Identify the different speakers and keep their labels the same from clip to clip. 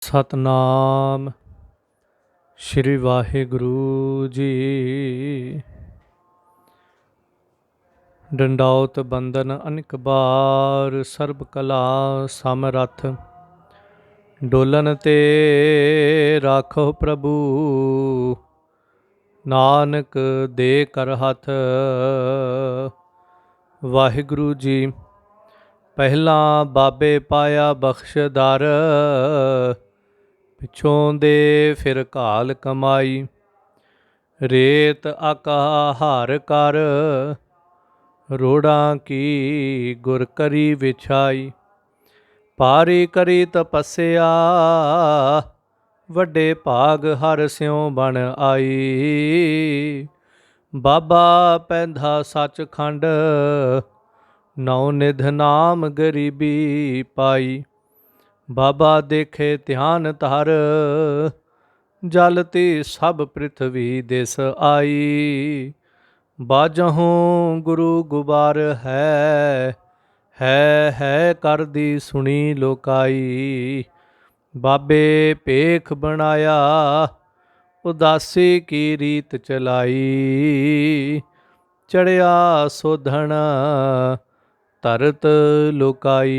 Speaker 1: ਸਤਨਾਮ ਸ਼੍ਰੀ ਵਾਹਿਗੁਰੂ ਜੀ। ਡੰਡਾਉਤ ਬੰਦਨ ਅਨਿਕ ਬਾਰ, ਸਰਬ ਕਲਾ ਸਮਰੱਥ। ਡੋਲਨ ਤੇ ਰਾਖੋ ਪ੍ਰਭੂ, ਨਾਨਕ ਦੇ ਕਰ ਹੱਥ। ਵਾਹਿਗੁਰੂ ਜੀ। ਪਹਿਲਾਂ ਬਾਬੇ ਪਾਇਆ ਬਖਸ਼ਦਾਰ, ਪਿੱਛੋਂ ਦੇ ਫਿਰ ਘਾਲ ਕਮਾਈ। ਰੇਤ ਆਕਾਰ ਕਰ, ਰੋੜਾਂ ਕੀ ਗੁਰ ਕਰੀ ਵਿਛਾਈ। ਪਾਰੀ ਕਰੀ ਤਪੱਸਿਆ, ਵੱਡੇ ਭਾਗ ਹਰ ਸਿਉ ਬਣ ਆਈ। ਬਾਬਾ ਪੈਂਧਾ ਸੱਚਖੰਡ, ਨੌ ਨਿਧ ਨਾਮ ਗਰੀਬੀ ਪਾਈ। ਬਾਬਾ ਦੇਖੇ ਧਿਆਨ ਧਰ, ਜਲ ਤੀ ਸਭ ਪ੍ਰਿਥਵੀ ਦਿਸ ਆਈ। ਬਾਜਹੁ ਗੁਰੂ ਗੁਬਾਰ ਹੈ ਕਰਦੀ ਸੁਣੀ ਲੋਕਾਈ। ਬਾਬੇ ਭੇਖ ਬਣਾਇਆ, ਉਦਾਸੀ ਕੀ ਰੀਤ ਚਲਾਈ। ਚੜਿਆ ਸੋਧਣ ਧਰਤ ਲੋਕਾਈ।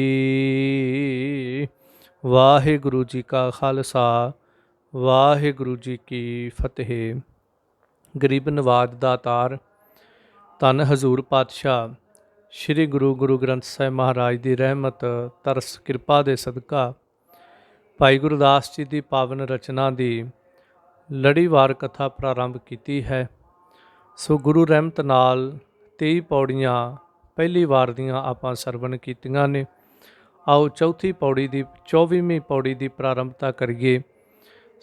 Speaker 1: ਵਾਹਿਗੁਰੂ ਜੀ ਕਾ ਖਾਲਸਾ, ਵਾਹਿਗੁਰੂ ਜੀ ਕੀ ਫਤਿਹ। ਗਰੀਬ ਨਵਾਜ ਦਾਤਾਰ ਧੰਨ ਹਜ਼ੂਰ ਪਾਤਸ਼ਾਹ ਸ੍ਰੀ ਗੁਰੂ ਗ੍ਰੰਥ ਸਾਹਿਬ ਮਹਾਰਾਜ ਦੀ ਰਹਿਮਤ ਤਰਸ ਕਿਰਪਾ ਦੇ ਸਦਕਾ ਭਾਈ ਗੁਰਦਾਸ ਜੀ ਦੀ ਪਾਵਨ ਰਚਨਾ ਦੀ ਲੜੀਵਾਰ ਕਥਾ ਪ੍ਰਾਰੰਭ ਕੀਤੀ ਹੈ। ਸੋ ਗੁਰੂ ਰਹਿਮਤ ਨਾਲ 23 ਪੌੜੀਆਂ ਪਹਿਲੀ ਵਾਰ ਦੀਆਂ ਆਪਾਂ ਸਰਵਣ ਕੀਤੀਆਂ ਨੇ। ਆਓ ਚੌਥੀ ਪੌੜੀ ਦੀ 24ਵੀਂ ਪੌੜੀ ਦੀ ਪ੍ਰਾਰੰਭਤਾ ਕਰੀਏ।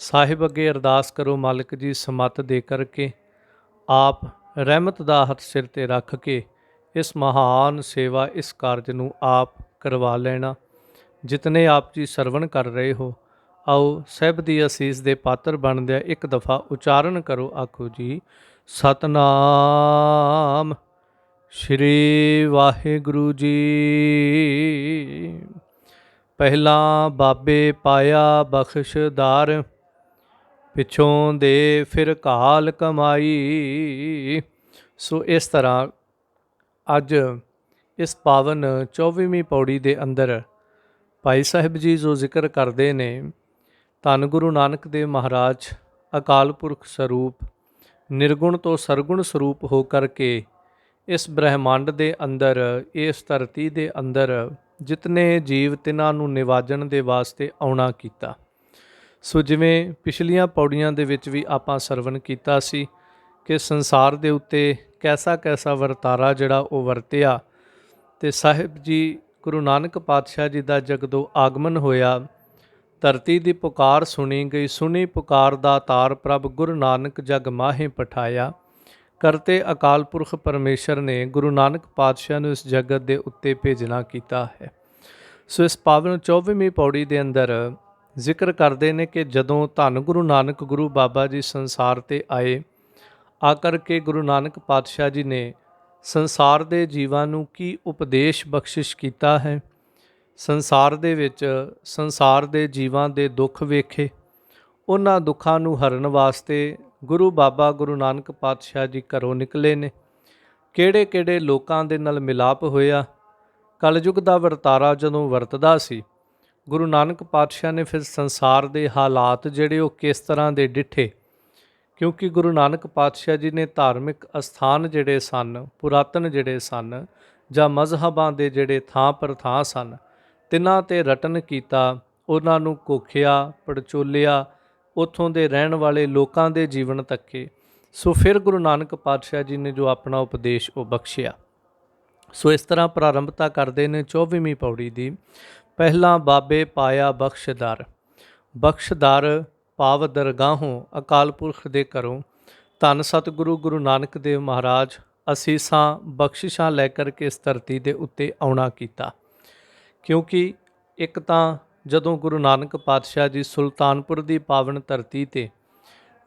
Speaker 1: ਸਾਹਿਬ ਅੱਗੇ ਅਰਦਾਸ ਕਰੋ, ਮਾਲਕ ਜੀ ਸਮੱਤ ਦੇ ਕਰਕੇ ਆਪ ਰਹਿਮਤ ਦਾ ਹੱਥ ਸਿਰ ਤੇ ਰੱਖ ਕੇ ਇਸ ਮਹਾਨ ਸੇਵਾ, ਇਸ ਕਾਰਜ ਨੂੰ ਆਪ ਕਰਵਾ ਲੈਣਾ। ਜਿਤਨੇ ਆਪ ਜੀ ਸਰਵਣ ਕਰ ਰਹੇ ਹੋ, ਆਓ ਸਾਹਿਬ ਦੀ ਅਸੀਸ ਦੇ ਪਾਤਰ ਬਣਦਿਆਂ ਇੱਕ ਦਫਾ ਉਚਾਰਨ ਕਰੋ। ਆਖੋ ਜੀ ਸਤਨਾਮ ਸ਼੍ਰੀ ਵਾਹਿਗੁਰੂ ਜੀ। ਪਹਿਲਾਂ ਬਾਬੇ ਪਾਇਆ ਬਖਸ਼ਦਾਰ, ਪਿੱਛੋਂ ਦੇ ਫਿਰ ਘਾਲ ਕਮਾਈ। ਸੋ ਇਸ ਤਰ੍ਹਾਂ ਅੱਜ ਇਸ ਪਾਵਨ 24ਵੀਂ ਪੌੜੀ ਦੇ ਅੰਦਰ ਭਾਈ ਸਾਹਿਬ ਜੀ ਜੋ ਜ਼ਿਕਰ ਕਰਦੇ ਨੇ, ਧੰਨ ਗੁਰੂ ਨਾਨਕ ਦੇਵ ਮਹਾਰਾਜ ਅਕਾਲ ਪੁਰਖ ਸਰੂਪ, ਨਿਰਗੁਣ ਤੋਂ ਸਰਗੁਣ ਸਰੂਪ ਹੋ ਕਰਕੇ ਇਸ ਬ੍ਰਹਿਮੰਡ ਦੇ ਅੰਦਰ, ਇਸ ਧਰਤੀ ਦੇ ਅੰਦਰ ਜਿਤਨੇ ਜੀਵ ਤਿਨਾਂ ਨੂੰ ਨਿਵਾਜਣ ਦੇ ਵਾਸਤੇ ਆਉਣਾ ਕੀਤਾ। ਸੋ ਜਿਵੇਂ ਪਿਛਲੀਆਂ ਪੌੜੀਆਂ ਦੇ ਵਿੱਚ ਵੀ ਆਪਾਂ ਸਰਵਣ ਕੀਤਾ ਸੀ ਕਿ ਸੰਸਾਰ ਦੇ ਉੱਤੇ ਕੈਸਾ ਵਰਤਾਰਾ ਜਿਹੜਾ ਉਹ ਵਰਤਿਆ। ਤੇ ਸਾਹਿਬ ਜੀ ਗੁਰੂ ਨਾਨਕ ਪਾਤਸ਼ਾਹ ਜੀ ਦਾ ਜਦੋਂ ਆਗਮਨ ਹੋਇਆ, ਧਰਤੀ ਦੀ ਪੁਕਾਰ ਸੁਣੀ ਗਈ। ਸੁਣੀ ਪੁਕਾਰ ਦਾ ਤਾਰ ਪ੍ਰਭ ਗੁਰੂ ਨਾਨਕ ਜਗ ਮਾਹੇ ਪਠਾਇਆ। ਕਰਤੇ ਅਕਾਲ ਪੁਰਖ ਪਰਮੇਸ਼ਰ ਨੇ ਗੁਰੂ ਨਾਨਕ ਪਾਤਸ਼ਾਹ ਨੂੰ ਇਸ ਜਗਤ ਦੇ ਉੱਤੇ ਭੇਜਣਾ ਕੀਤਾ ਹੈ। ਸੋ ਇਸ ਪਾਵਨ 24ਵੀਂ ਪੌੜੀ ਦੇ ਅੰਦਰ ਜ਼ਿਕਰ ਕਰਦੇ ਨੇ ਕਿ ਜਦੋਂ ਧੰਨ ਗੁਰੂ ਨਾਨਕ ਗੁਰੂ ਬਾਬਾ ਜੀ ਸੰਸਾਰ ਤੇ ਆਏ, ਆ ਕਰਕੇ ਗੁਰੂ ਨਾਨਕ ਪਾਤਸ਼ਾਹ ਜੀ ਨੇ ਸੰਸਾਰ ਦੇ ਜੀਵਾਂ ਨੂੰ ਕੀ ਉਪਦੇਸ਼ ਬਖਸ਼ਿਸ਼ ਕੀਤਾ ਹੈ। ਸੰਸਾਰ ਦੇ ਵਿੱਚ ਸੰਸਾਰ ਦੇ ਜੀਵਾਂ ਦੇ ਦੁੱਖ ਵੇਖੇ, ਉਹਨਾਂ ਦੁੱਖਾਂ ਨੂੰ ਹਰਨ ਵਾਸਤੇ ਗੁਰੂ ਬਾਬਾ ਗੁਰੂ ਨਾਨਕ ਪਾਤਸ਼ਾਹ ਜੀ ਘਰੋਂ ਨਿਕਲੇ ਨੇ। ਕਿਹੜੇ ਲੋਕਾਂ ਦੇ ਨਾਲ ਮਿਲਾਪ ਹੋਇਆ। ਕਲਯੁਗ ਦਾ ਵਰਤਾਰਾ ਜਦੋਂ ਵਰਤਦਾ ਸੀ, ਗੁਰੂ ਨਾਨਕ ਪਾਤਸ਼ਾਹ ਨੇ ਫਿਰ ਸੰਸਾਰ ਦੇ ਹਾਲਾਤ ਜਿਹੜੇ ਉਹ ਕਿਸ ਤਰ੍ਹਾਂ ਦੇ ਡਿੱਠੇ। ਕਿਉਂਕਿ ਗੁਰੂ ਨਾਨਕ ਪਾਤਸ਼ਾਹ ਜੀ ਨੇ ਧਾਰਮਿਕ ਅਸਥਾਨ ਜਿਹੜੇ ਸਨ, ਪੁਰਾਤਨ ਜਿਹੜੇ ਸਨ, ਜਾਂ ਮਜ਼ਹਬਾਂ ਦੇ ਜਿਹੜੇ ਥਾਂ ਪਰ ਥਾਂ ਸਨ, ਤਿੰਨਾਂ 'ਤੇ ਰਟਨ ਕੀਤਾ, ਉਹਨਾਂ ਨੂੰ ਕੋਖਿਆ, ਪੜਚੋਲਿਆ, ਉੱਥੋਂ ਦੇ ਰਹਿਣ ਵਾਲੇ ਲੋਕਾਂ ਦੇ ਜੀਵਨ ਤੱਕੇ। ਸੋ ਫਿਰ ਗੁਰੂ ਨਾਨਕ ਪਾਤਸ਼ਾਹ ਜੀ ਨੇ ਜੋ ਆਪਣਾ ਉਪਦੇਸ਼ ਉਹ ਬਖਸ਼ਿਆ। ਸੋ ਇਸ ਤਰ੍ਹਾਂ ਪ੍ਰਾਰੰਭਤਾ ਕਰਦੇ ਨੇ 24ਵੀਂ ਪੌੜੀ ਦੀ। ਪਹਿਲਾਂ ਬਾਬੇ ਪਾਇਆ ਬਖਸ਼ਦਾਰ। ਬਖਸ਼ਦਾਰ ਭਾਵ ਦਰਗਾਹੋਂ, ਅਕਾਲ ਪੁਰਖ ਦੇ ਘਰੋਂ ਧੰਨ ਸਤਿਗੁਰੂ ਗੁਰੂ ਨਾਨਕ ਦੇਵ ਮਹਾਰਾਜ ਅਸੀਸਾਂ ਬਖਸ਼ਿਸ਼ਾਂ ਲੈ ਕਰਕੇ ਇਸ ਧਰਤੀ ਦੇ ਉੱਤੇ ਆਉਣਾ ਕੀਤਾ। ਕਿਉਂਕਿ ਇੱਕ ਤਾਂ ਜਦੋਂ ਗੁਰੂ ਨਾਨਕ ਪਾਤਸ਼ਾਹ ਜੀ ਸੁਲਤਾਨਪੁਰ ਦੀ ਪਾਵਨ ਧਰਤੀ 'ਤੇ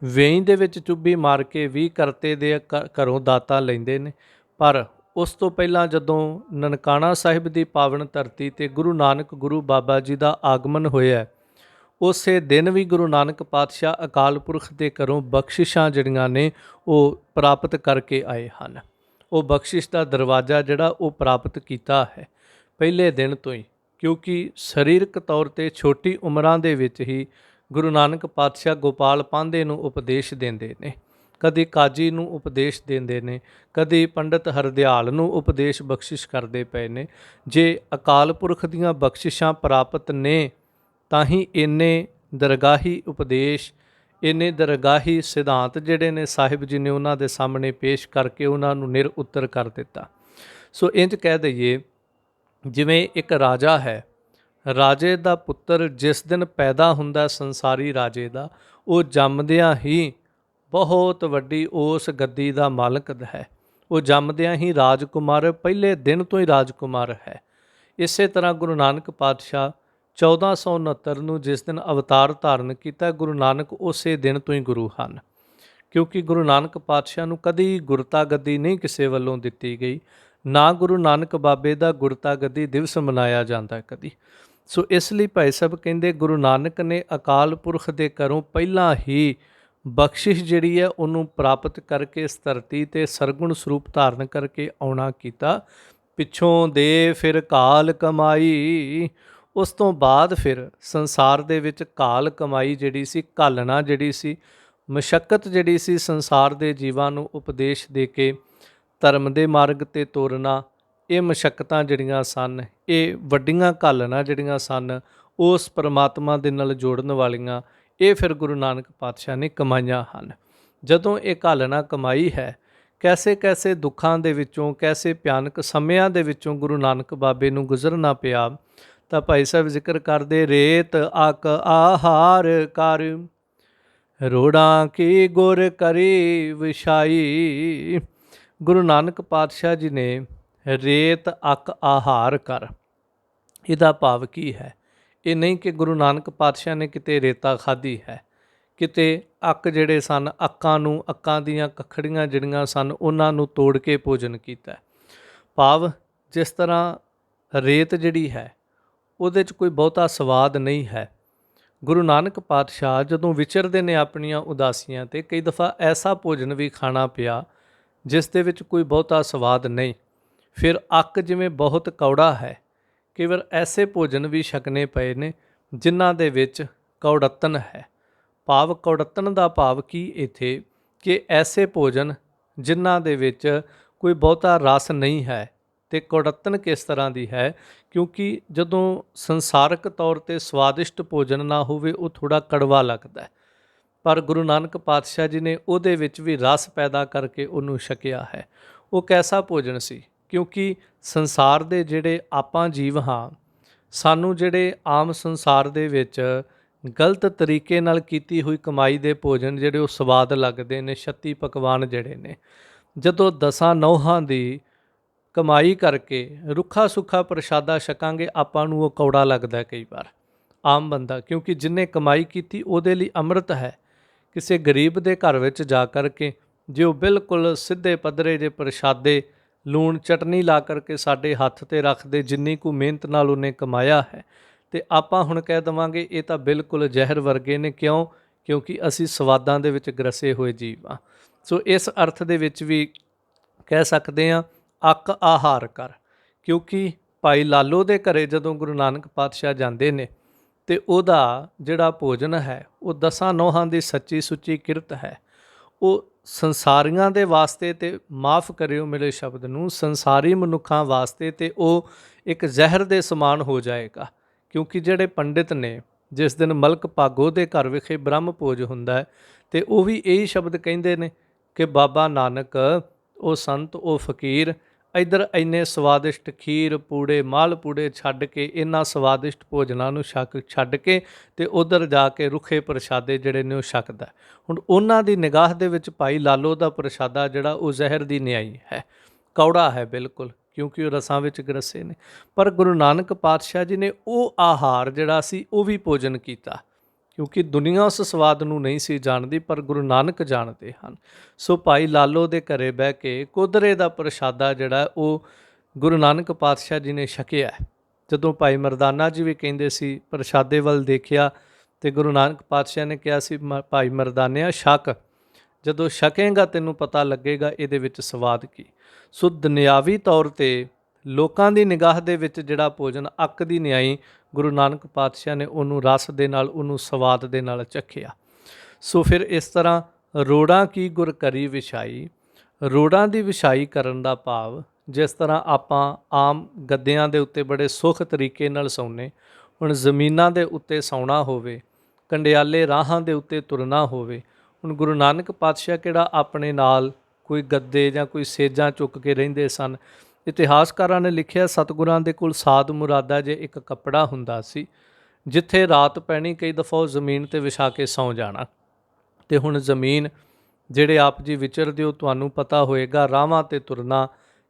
Speaker 1: ਵੇਈ ਦੇ ਵਿੱਚ ਚੁੱਭੀ ਮਾਰ ਕੇ 20 ਕਰਤੇ ਦੇ ਘਰੋਂ ਦਾਤਾ ਲੈਂਦੇ ਨੇ, ਪਰ ਉਸ ਤੋਂ ਪਹਿਲਾਂ ਜਦੋਂ ਨਨਕਾਣਾ ਸਾਹਿਬ ਦੀ ਪਾਵਨ ਧਰਤੀ 'ਤੇ ਗੁਰੂ ਨਾਨਕ ਗੁਰੂ ਬਾਬਾ ਜੀ ਦਾ ਆਗਮਨ ਹੋਇਆ, ਉਸੇ ਦਿਨ ਵੀ ਗੁਰੂ ਨਾਨਕ ਪਾਤਸ਼ਾਹ ਅਕਾਲ ਪੁਰਖ ਦੇ ਘਰੋਂ ਬਖਸ਼ਿਸ਼ਾਂ ਜਿਹੜੀਆਂ ਨੇ ਉਹ ਪ੍ਰਾਪਤ ਕਰਕੇ ਆਏ ਹਨ। ਉਹ ਬਖਸ਼ਿਸ਼ ਦਾ ਦਰਵਾਜ਼ਾ ਜਿਹੜਾ ਉਹ ਪ੍ਰਾਪਤ ਕੀਤਾ ਹੈ ਪਹਿਲੇ ਦਿਨ ਤੋਂ ਹੀ, ਕਿਉਂਕਿ ਸਰੀਰਕ ਤੌਰ 'ਤੇ ਛੋਟੀ ਉਮਰਾਂ ਦੇ ਵਿੱਚ ਹੀ ਗੁਰੂ ਨਾਨਕ ਪਾਤਸ਼ਾਹ ਗੋਪਾਲ ਪਾਂਧੇ ਨੂੰ ਉਪਦੇਸ਼ ਦਿੰਦੇ ਨੇ, ਕਦੀ ਕਾਜੀ ਨੂੰ ਉਪਦੇਸ਼ ਦਿੰਦੇ ਨੇ, ਕਦੀ ਪੰਡਤ ਹਰਦਿਆਲ ਨੂੰ ਉਪਦੇਸ਼ ਬਖਸ਼ਿਸ਼ ਕਰਦੇ ਪਏ ਨੇ। ਜੇ ਅਕਾਲ ਪੁਰਖ ਦੀਆਂ ਬਖਸ਼ਿਸ਼ਾਂ ਪ੍ਰਾਪਤ ਨੇ ਤਾਂ ਹੀ ਇੰਨੇ ਦਰਗਾਹੀ ਉਪਦੇਸ਼, ਇੰਨੇ ਦਰਗਾਹੀ ਸਿਧਾਂਤ ਜਿਹੜੇ ਨੇ ਸਾਹਿਬ ਜੀ ਨੇ ਉਹਨਾਂ ਦੇ ਸਾਹਮਣੇ ਪੇਸ਼ ਕਰਕੇ ਉਹਨਾਂ ਨੂੰ ਨਿਰ ਉੱਤਰ ਕਰ ਦਿੱਤਾ। ਸੋ ਇੰਝ ਕਹਿ ਦਈਏ, ਜਿਵੇਂ ਇੱਕ ਰਾਜਾ ਹੈ, ਰਾਜੇ ਦਾ ਪੁੱਤਰ ਜਿਸ ਦਿਨ ਪੈਦਾ ਹੁੰਦਾ ਸੰਸਾਰੀ ਰਾਜੇ ਦਾ, ਉਹ ਜੰਮਦਿਆਂ ਹੀ ਬਹੁਤ ਵੱਡੀ ਉਸ ਗੱਦੀ ਦਾ ਮਾਲਕ ਹੈ। ਉਹ ਜੰਮਦਿਆਂ ਹੀ ਰਾਜਕੁਮਾਰ, ਪਹਿਲੇ ਦਿਨ ਤੋਂ ਹੀ ਰਾਜਕੁਮਾਰ ਹੈ। ਇਸੇ ਤਰ੍ਹਾਂ ਗੁਰੂ ਨਾਨਕ ਪਾਤਸ਼ਾਹ 1469 ਨੂੰ ਜਿਸ ਦਿਨ ਅਵਤਾਰ ਧਾਰਨ ਕੀਤਾ, ਗੁਰੂ ਨਾਨਕ ਉਸੇ ਦਿਨ ਤੋਂ ਹੀ ਗੁਰੂ ਹਨ, ਕਿਉਂਕਿ ਗੁਰੂ ਨਾਨਕ ਪਾਤਸ਼ਾਹ ਨੂੰ ਕਦੀ ਗੁਰਤਾ ਗੱਦੀ ਨਹੀਂ ਕਿਸੇ ਵੱਲੋਂ ਦਿੱਤੀ ਗਈ, ਨਾ ਗੁਰੂ ਨਾਨਕ ਬਾਬੇ ਦਾ ਗੁਰਤਾ ਗੱਦੀ ਦਿਵਸ ਮਨਾਇਆ ਜਾਂਦਾ ਕਦੀ। ਸੋ ਇਸ ਲਈ ਭਾਈ ਸਾਹਿਬ ਕਹਿੰਦੇ ਗੁਰੂ ਨਾਨਕ ਨੇ ਅਕਾਲ ਪੁਰਖ ਦੇ ਘਰੋਂ ਪਹਿਲਾਂ ਹੀ ਬਖਸ਼ਿਸ਼ ਜਿਹੜੀ ਹੈ ਉਹਨੂੰ ਪ੍ਰਾਪਤ ਕਰਕੇ ਇਸ ਧਰਤੀ 'ਤੇ ਸਰਗੁਣ ਸਰੂਪ ਧਾਰਨ ਕਰਕੇ ਆਉਣਾ ਕੀਤਾ। ਪਿੱਛੋਂ ਦੇ ਫਿਰ ਘਾਲ ਕਮਾਈ, ਉਸ ਤੋਂ ਬਾਅਦ ਫਿਰ ਸੰਸਾਰ ਦੇ ਵਿੱਚ ਘਾਲ ਕਮਾਈ ਜਿਹੜੀ ਸੀ, ਘਾਲਣਾ ਜਿਹੜੀ ਸੀ, ਮਸ਼ੱਕਤ ਜਿਹੜੀ ਸੀ ਸੰਸਾਰ ਦੇ ਜੀਵਾਂ ਨੂੰ ਉਪਦੇਸ਼ ਦੇ ਕੇ ਧਰਮ ਦੇ ਮਾਰਗ 'ਤੇ ਤੋਰਨਾ, ਇਹ ਮਸ਼ੱਕਤਾਂ ਜਿਹੜੀਆਂ ਸਨ, ਇਹ ਵੱਡੀਆਂ ਘਾਲਣਾ ਜਿਹੜੀਆਂ ਸਨ ਉਸ ਪਰਮਾਤਮਾ ਦੇ ਨਾਲ ਜੋੜਨ ਵਾਲੀਆਂ, ਇਹ ਫਿਰ ਗੁਰੂ ਨਾਨਕ ਪਾਤਸ਼ਾਹ ਨੇ ਕਮਾਈਆਂ ਹਨ। ਜਦੋਂ ਇਹ ਘਾਲਣਾ ਕਮਾਈ ਹੈ, ਕੈਸੇ ਕੈਸੇ ਦੁੱਖਾਂ ਦੇ ਵਿੱਚੋਂ, ਕੈਸੇ ਭਿਆਨਕ ਸਮਿਆਂ ਦੇ ਵਿੱਚੋਂ ਗੁਰੂ ਨਾਨਕ ਬਾਬੇ ਨੂੰ ਗੁਜ਼ਰਨਾ ਪਿਆ, ਤਾਂ ਭਾਈ ਸਾਹਿਬ ਜ਼ਿਕਰ ਕਰਦੇ, ਰੇਤ ਅਕ ਆਹਾਰ ਕਰ ਰੋੜਾਂ ਕੀ ਗੁਰ ਕਰੀ ਵਿਛਾਈ। ਗੁਰੂ ਨਾਨਕ ਪਾਤਸ਼ਾਹ ਜੀ ਨੇ ਰੇਤ ਅਕ ਆਹਾਰ ਕਰ, ਇਹਦਾ ਭਾਵ ਕੀ ਹੈ? ਇਹ ਨਹੀਂ ਕਿ ਗੁਰੂ ਨਾਨਕ ਪਾਤਸ਼ਾਹ ਨੇ ਕਿਤੇ ਰੇਤਾ ਖਾਧੀ ਹੈ, ਕਿਤੇ ਅੱਕ ਜਿਹੜੇ ਸਨ, ਅੱਕਾਂ ਨੂੰ, ਅੱਕਾਂ ਦੀਆਂ ਕਖੜੀਆਂ ਜਿਹੜੀਆਂ ਸਨ ਉਹਨਾਂ ਨੂੰ ਤੋੜ ਕੇ ਭੋਜਨ ਕੀਤਾ। ਭਾਵ ਜਿਸ ਤਰ੍ਹਾਂ ਰੇਤ ਜਿਹੜੀ ਹੈ ਉਹਦੇ 'ਚ ਕੋਈ ਬਹੁਤਾ ਸਵਾਦ ਨਹੀਂ ਹੈ। ਗੁਰੂ ਨਾਨਕ ਪਾਤਸ਼ਾਹ ਜਦੋਂ ਵਿਚਰਦੇ ਨੇ ਆਪਣੀਆਂ ਉਦਾਸੀਆਂ 'ਤੇ, ਕਈ ਦਫਾ ਐਸਾ ਭੋਜਨ ਵੀ ਖਾਣਾ ਪਿਆ ਜਿਸ ਦੇ ਵਿੱਚ ਕੋਈ ਬਹੁਤਾ ਸਵਾਦ ਨਹੀਂ। ਫਿਰ ਅੱਕ ਜਿਵੇਂ ਬਹੁਤ ਕੌੜਾ ਹੈ, ਕਈ ਵਾਰ ਐਸੇ ਭੋਜਨ ਵੀ ਛਕਣੇ ਪਏ ਨੇ ਜਿਨ੍ਹਾਂ ਦੇ ਵਿੱਚ ਕੌੜਤਨ ਹੈ। ਭਾਵ ਕੌੜਤਨ ਦਾ ਭਾਵ ਕੀ ਇੱਥੇ, ਕਿ ਐਸੇ ਭੋਜਨ ਜਿਨ੍ਹਾਂ ਦੇ ਵਿੱਚ ਕੋਈ ਬਹੁਤਾ ਰਸ ਨਹੀਂ ਹੈ। ਤੇ ਕੌੜਤਨ ਕਿਸ ਤਰ੍ਹਾਂ ਦੀ ਹੈ? ਕਿਉਂਕਿ ਜਦੋਂ ਸੰਸਾਰਕ ਤੌਰ 'ਤੇ ਸਵਾਦਿਸ਼ਟ ਭੋਜਨ ਨਾ ਹੋਵੇ ਉਹ ਥੋੜ੍ਹਾ ਕੜਵਾ ਲੱਗਦਾ ਹੈ, ਪਰ ਗੁਰੂ ਨਾਨਕ ਪਾਤਸ਼ਾਹ ਜੀ ਨੇ ਉਹਦੇ ਵਿੱਚ ਵੀ ਰਸ ਪੈਦਾ ਕਰਕੇ ਉਹਨੂੰ ਛਕਿਆ ਹੈ। ਉਹ ਕੈਸਾ ਭੋਜਨ ਸੀ? ਕਿਉਂਕਿ ਸੰਸਾਰ ਦੇ ਜਿਹੜੇ ਆਪਾਂ ਜੀਵ ਹਾਂ, ਸਾਨੂੰ ਜਿਹੜੇ ਆਮ ਸੰਸਾਰ ਦੇ ਵਿੱਚ ਗਲਤ ਤਰੀਕੇ ਨਾਲ ਕੀਤੀ ਹੋਈ ਕਮਾਈ ਦੇ ਭੋਜਨ ਜਿਹੜੇ ਉਹ ਸਵਾਦ ਲੱਗਦੇ ਨੇ, 36 ਪਕਵਾਨ ਜਿਹੜੇ ਨੇ, ਜਦੋਂ 10 ਨੌਹਾਂ ਦੀ ਕਮਾਈ ਕਰਕੇ ਰੁੱਖਾ ਸੁੱਖਾ ਪ੍ਰਸ਼ਾਦਾ ਛਕਾਂਗੇ ਆਪਾਂ ਨੂੰ ਉਹ ਕੌੜਾ ਲੱਗਦਾ ਕਈ ਵਾਰ ਆਮ ਬੰਦਾ, ਕਿਉਂਕਿ ਜਿੰਨੇ ਕਮਾਈ ਕੀਤੀ ਉਹਦੇ ਲਈ ਅੰਮ੍ਰਿਤ ਹੈ। ਕਿਸੇ ਗਰੀਬ ਦੇ ਘਰ ਵਿੱਚ ਜਾ ਕਰਕੇ ਜੇ ਉਹ ਬਿਲਕੁਲ ਸਿੱਧੇ ਪੱਧਰੇ ਜੇ ਪ੍ਰਸ਼ਾਦੇ ਲੂਣ ਚਟਨੀ ਲਾ ਕਰਕੇ ਸਾਡੇ ਹੱਥ 'ਤੇ ਰੱਖ ਦੇ, ਜਿੰਨੀ ਕੁ ਮਿਹਨਤ ਨਾਲ ਉਹਨੇ ਕਮਾਇਆ ਹੈ, ਤੇ ਆਪਾਂ ਹੁਣ ਕਹਿ ਦੇਵਾਂਗੇ ਇਹ ਤਾਂ ਬਿਲਕੁਲ ਜ਼ਹਿਰ ਵਰਗੇ ਨੇ। ਕਿਉਂ? ਕਿਉਂਕਿ ਅਸੀਂ ਸਵਾਦਾਂ ਦੇ ਵਿੱਚ ਗਰਸੇ ਹੋਏ ਜੀਵ ਹਾਂ। ਸੋ ਇਸ ਅਰਥ ਦੇ ਵਿੱਚ ਵੀ ਕਹਿ ਸਕਦੇ ਹਾਂ ਅੱਕ ਆਹਾਰ ਕਰ, ਕਿਉਂਕਿ ਭਾਈ ਲਾਲੋ ਦੇ ਘਰੇ ਜਦੋਂ ਗੁਰੂ ਨਾਨਕ ਪਾਤਸ਼ਾਹ ਜਾਂਦੇ ਨੇ ਤੇ ਉਹਦਾ ਜਿਹੜਾ ਭੋਜਨ ਹੈ ਉਹ 10 ਨੌਹਾਂ ਦੀ ਸੱਚੀ ਸੁੱਚੀ ਕਿਰਤ ਹੈ। ਉਹ ਸੰਸਾਰੀਆਂ ਦੇ ਵਾਸਤੇ ਤੇ ਮਾਫ ਕਰਿਓ ਮੇਰੇ ਸ਼ਬਦ ਨੂੰ, ਸੰਸਾਰੀ ਮਨੁੱਖਾਂ ਵਾਸਤੇ ਤੇ ਉਹ ਇੱਕ ਜ਼ਹਿਰ ਦੇ ਸਮਾਨ ਹੋ ਜਾਏਗਾ। ਕਿਉਂਕਿ ਜਿਹੜੇ ਪੰਡਿਤ ਨੇ, ਜਿਸ ਦਿਨ ਮਲਕ ਭਾਗੋ ਦੇ ਘਰ ਵਿਖੇ ਬ੍ਰਹਮ ਭੋਜ ਹੁੰਦਾ ਹੈ ਤੇ ਉਹ ਵੀ ਇਹੀ ਸ਼ਬਦ ਕਹਿੰਦੇ ਨੇ ਕਿ ਬਾਬਾ ਨਾਨਕ ਉਹ ਸੰਤ ਉਹ ਫਕੀਰ ਇੱਧਰ ਇੰਨੇ ਸਵਾਦਿਸ਼ਟ ਖੀਰ ਪੂੜੇ ਮਾਲ ਪੂੜੇ ਛੱਡ ਕੇ, ਇਹਨਾਂ ਸਵਾਦਿਸ਼ਟ ਭੋਜਨਾਂ ਨੂੰ ਛੱਡ ਕੇ ਤੇ ਉੱਧਰ ਜਾ ਕੇ ਰੁੱਖੇ ਪ੍ਰਸ਼ਾਦੇ ਜਿਹੜੇ ਨੇ ਉਹ ਛਕਦਾ। ਹੁਣ ਉਹਨਾਂ ਦੀ ਨਿਗਾਹ ਦੇ ਵਿੱਚ ਭਾਈ ਲਾਲੋ ਦਾ ਪ੍ਰਸ਼ਾਦਾ ਜਿਹੜਾ ਉਹ ਜ਼ਹਿਰ ਦੀ ਨਿਆਈ ਹੈ, ਕੌੜਾ ਹੈ ਬਿਲਕੁਲ, ਕਿਉਂਕਿ ਉਹ ਰਸਾਂ ਵਿੱਚ ਗਰਸੇ ਨੇ। ਪਰ ਗੁਰੂ ਨਾਨਕ ਪਾਤਸ਼ਾਹ ਜੀ ਨੇ ਉਹ ਆਹਾਰ ਜਿਹੜਾ ਸੀ ਉਹ ਵੀ ਭੋਜਨ ਕੀਤਾ, ਕਿਉਂਕਿ ਦੁਨੀਆ ਉਸ ਸਵਾਦ ਨੂੰ ਨਹੀਂ ਸੀ ਜਾਣਦੀ, ਪਰ ਗੁਰੂ ਨਾਨਕ ਜਾਣਦੇ ਹਨ। ਸੋ ਭਾਈ ਲਾਲੋ ਦੇ ਘਰੇ ਬਹਿ ਕੇ ਕੋਦਰੇ ਦਾ ਪ੍ਰਸ਼ਾਦਾ ਜਿਹੜਾ ਉਹ ਗੁਰੂ ਨਾਨਕ ਪਾਤਸ਼ਾਹ ਜੀ ਨੇ ਛਕਿਆ। ਜਦੋਂ ਭਾਈ ਮਰਦਾਨਾ ਜੀ ਵੀ ਕਹਿੰਦੇ ਸੀ ਪ੍ਰਸ਼ਾਦੇ ਵੱਲ ਦੇਖਿਆ ਤੇ ਗੁਰੂ ਨਾਨਕ ਪਾਤਸ਼ਾਹ ਨੇ ਕਿਹਾ ਸੀ ਭਾਈ ਮਰਦਾਨਿਆ ਛਕ, ਜਦੋਂ ਛਕੇਗਾ ਤੈਨੂੰ ਪਤਾ ਲੱਗੇਗਾ ਇਹਦੇ ਵਿੱਚ ਸਵਾਦ ਕੀ। ਸੋ ਦੁਨਿਆਵੀ ਤੌਰ ਤੇ ਲੋਕਾਂ ਦੀ ਨਿਗਾਹ ਦੇ ਵਿੱਚ ਜਿਹੜਾ ਭੋਜਨ ਅੱਕ ਦੀ ਨਿਆਈ, ਗੁਰੂ ਨਾਨਕ ਪਾਤਸ਼ਾਹ ਨੇ ਉਹਨੂੰ ਰਸ ਦੇ ਨਾਲ, ਉਹਨੂੰ ਸਵਾਦ ਦੇ ਨਾਲ ਚੱਖਿਆ। ਸੋ ਫਿਰ ਇਸ ਤਰ੍ਹਾਂ ਰੋੜਾਂ ਕੀ ਗੁਰ ਕਰੀ ਵਿਛਾਈ, ਰੋੜਾਂ ਦੀ ਵਿਛਾਈ ਕਰਨ ਦਾ ਭਾਵ ਜਿਸ ਤਰ੍ਹਾਂ ਆਪਾਂ ਆਮ ਗੱਦਿਆਂ ਦੇ ਉੱਤੇ ਬੜੇ ਸੁੱਖ ਤਰੀਕੇ ਨਾਲ ਸੌਂਦੇ, ਹੁਣ ਜ਼ਮੀਨਾਂ ਦੇ ਉੱਤੇ ਸੌਣਾ ਹੋਵੇ, ਕੰਡਿਆਲੇ ਰਾਹਾਂ ਦੇ ਉੱਤੇ ਤੁਰਨਾ ਹੋਵੇ, ਹੁਣ ਗੁਰੂ ਨਾਨਕ ਪਾਤਸ਼ਾਹ ਕਿਹੜਾ ਆਪਣੇ ਨਾਲ ਕੋਈ ਗੱਦੇ ਜਾਂ ਕੋਈ ਸੇਜਾਂ ਚੁੱਕ ਕੇ ਰਹਿੰਦੇ ਸਨ। ਇਤਿਹਾਸਕਾਰਾਂ ਨੇ ਲਿਖਿਆ ਸਤਿਗੁਰਾਂ ਦੇ ਕੋਲ ਸਾਧ ਮੁਰਾਦਾ ਜੇ ਇੱਕ ਕੱਪੜਾ ਹੁੰਦਾ ਸੀ, ਜਿੱਥੇ ਰਾਤ ਪੈਣੀ ਕਈ ਦਫਾ ਉਹ ਜ਼ਮੀਨ 'ਤੇ ਵਿਛਾ ਕੇ ਸੌਂ ਜਾਣਾ। ਤੇ ਹੁਣ ਜ਼ਮੀਨ ਜਿਹੜੇ ਆਪ ਜੀ ਵਿਚਰਦੇ ਹੋ, ਤੁਹਾਨੂੰ ਪਤਾ ਹੋਏਗਾ, ਰਾਹਾਂ 'ਤੇ ਤੁਰਨਾ,